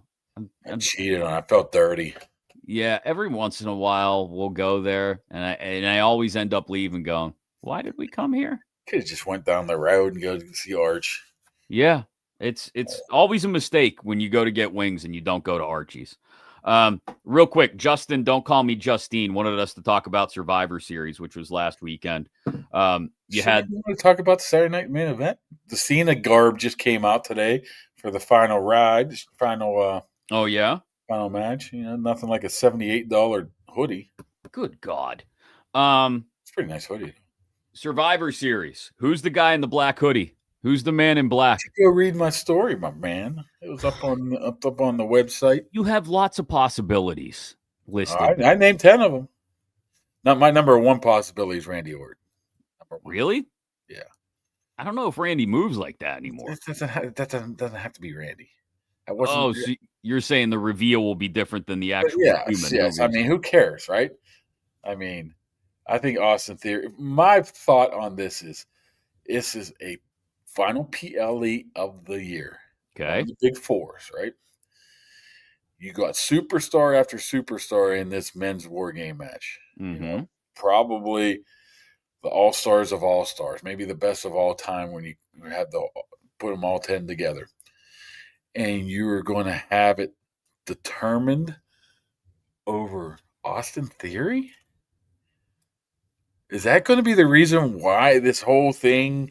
I cheated on. I felt dirty. Yeah, every once in a while we'll go there, and I always end up leaving going, why did we come here? Could have just went down the road and go to see Arch. Yeah. It's always a mistake when you go to get wings and you don't go to Archie's. Real quick, Justin, don't call me Justine, wanted us to talk about Survivor Series, which was last weekend. You want to talk about the Saturday night main event? The Cena garb just came out today for the final ride, final match. You know, nothing like a $78 hoodie. Good God. It's a pretty nice hoodie. Survivor Series. Who's the guy in the black hoodie? Who's the man in black? Go read my story, my man. It was up on the website. You have lots of possibilities listed. I named 10 of them. Not my number one possibility is Randy Orton. Really? Yeah. I don't know if Randy moves like that anymore. That doesn't have to be Randy. So you're saying the reveal will be different than the actual human? Yes. I mean, who cares, right? I mean, I think Austin Theory. My thought on this is a final PLE of the year. Okay. The big fours, right? You got superstar after superstar in this men's war game match. Mm-hmm. You know, probably the all-stars of all-stars, maybe the best of all time when you had to put them all 10 together. And you are going to have it determined over Austin Theory? Is that going to be the reason why this whole thing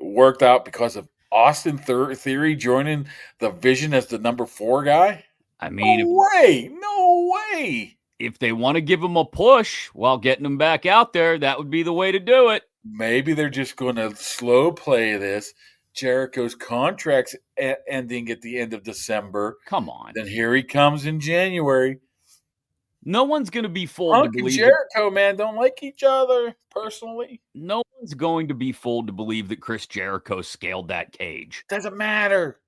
worked out, because of Austin Theory joining the Vision as the number 4 guy? I mean, no way. If they want to give him a push while getting him back out there, that would be the way to do it. Maybe they're just going to slow play this. Jericho's contract's ending at the end of December. Come on. Then here he comes in January. No one's going to be fooled to believe Jericho, man, don't like each other personally. No one's going to be fooled to believe that Chris Jericho scaled that cage. Doesn't matter.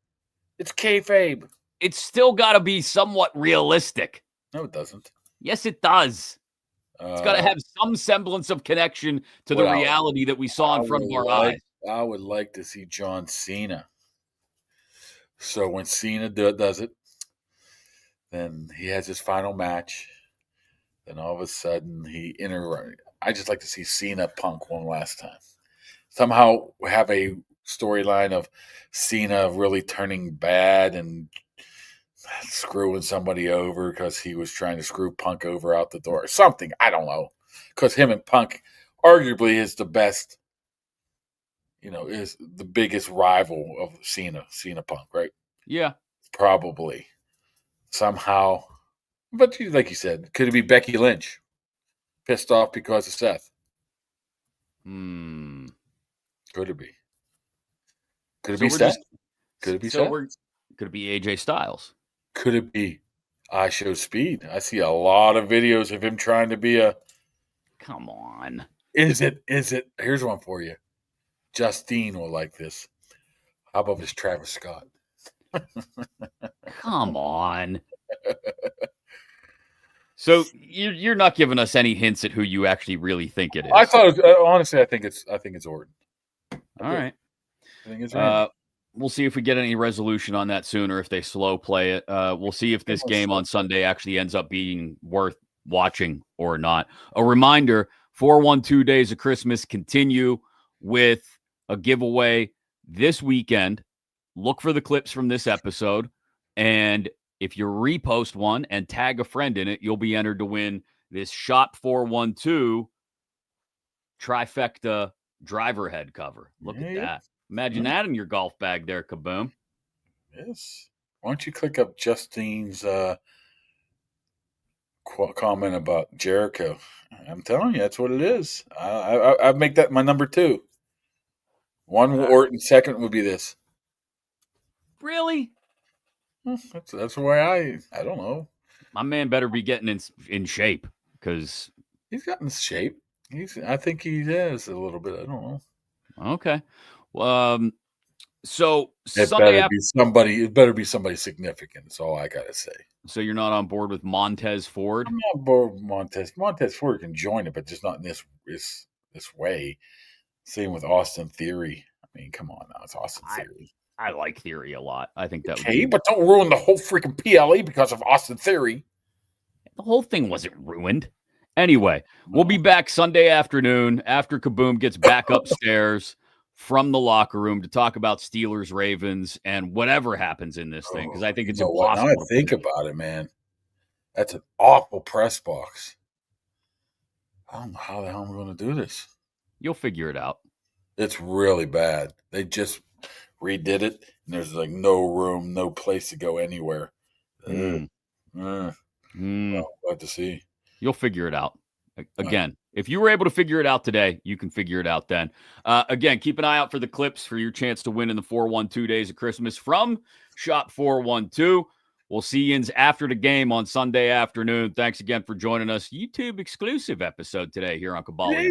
It's kayfabe. It's still got to be somewhat realistic. No, it doesn't. Yes, it does. It's got to have some semblance of connection to the reality that we saw in front of our eyes. I would like to see John Cena. So when Cena does it, then he has his final match. Then all of a sudden I just like to see Cena Punk one last time. Somehow have a storyline of Cena really turning bad and screwing somebody over because he was trying to screw Punk over out the door or something. I don't know. Because him and Punk arguably is the best, is the biggest rival of Cena Punk, right? Yeah. Probably. Somehow. But like you said, could it be Becky Lynch? Pissed off because of Seth? Could it be? Could it be Seth? Could it be Seth? Could it be AJ Styles? Could it be I Show Speed? I see a lot of videos of him trying to be a. Come on. Is it? Here's one for you. Justine will like this. How about this Travis Scott? Come on. So you're not giving us any hints at who you actually really think it is. I thought, honestly, I think it's Orton. All right. I think it's Randy. We'll see if we get any resolution on that soon, or if they slow play it. We'll see if this game on Sunday actually ends up being worth watching or not. A reminder: 412 Days of Christmas continue with a giveaway this weekend. Look for the clips from this episode, and if you repost one and tag a friend in it, you'll be entered to win this Shop 412 trifecta driver head cover. Look at that. Imagine that in your golf bag there, Kaboom. Yes. Why don't you click up Justine's comment about Jericho? I'm telling you, that's what it is. I'd make that my number 2. One Orton, second would be this. Really? That's why I don't know. My man better be getting in shape, because he's gotten shape. I think he is a little bit. I don't know. Okay. So it better be somebody significant. That's all I gotta say. So you're not on board with Montez Ford? I'm not on board with Montez. Montez Ford can join it, but just not in this way. Same with Austin Theory. I mean, come on now, it's Austin Theory. I like Theory a lot. I think that okay, but don't ruin the whole freaking PLE because of Austin Theory. The whole thing wasn't ruined. Anyway, we'll be back Sunday afternoon after Kaboom gets back upstairs from the locker room to talk about Steelers, Ravens, and whatever happens in this thing, because I think it's impossible. Now I think about it, man. That's an awful press box. I don't know how the hell I'm going to do this. You'll figure it out. It's really bad. They just redid it, and there's like no room, no place to go anywhere. Well, we'll have to see. You'll figure it out. Again, if you were able to figure it out today, you can figure it out then. Again, keep an eye out for the clips for your chance to win in the 412 Days of Christmas from Shop 412. We'll see you after the game on Sunday afternoon. Thanks again for joining us. YouTube exclusive episode today here on Kaboly.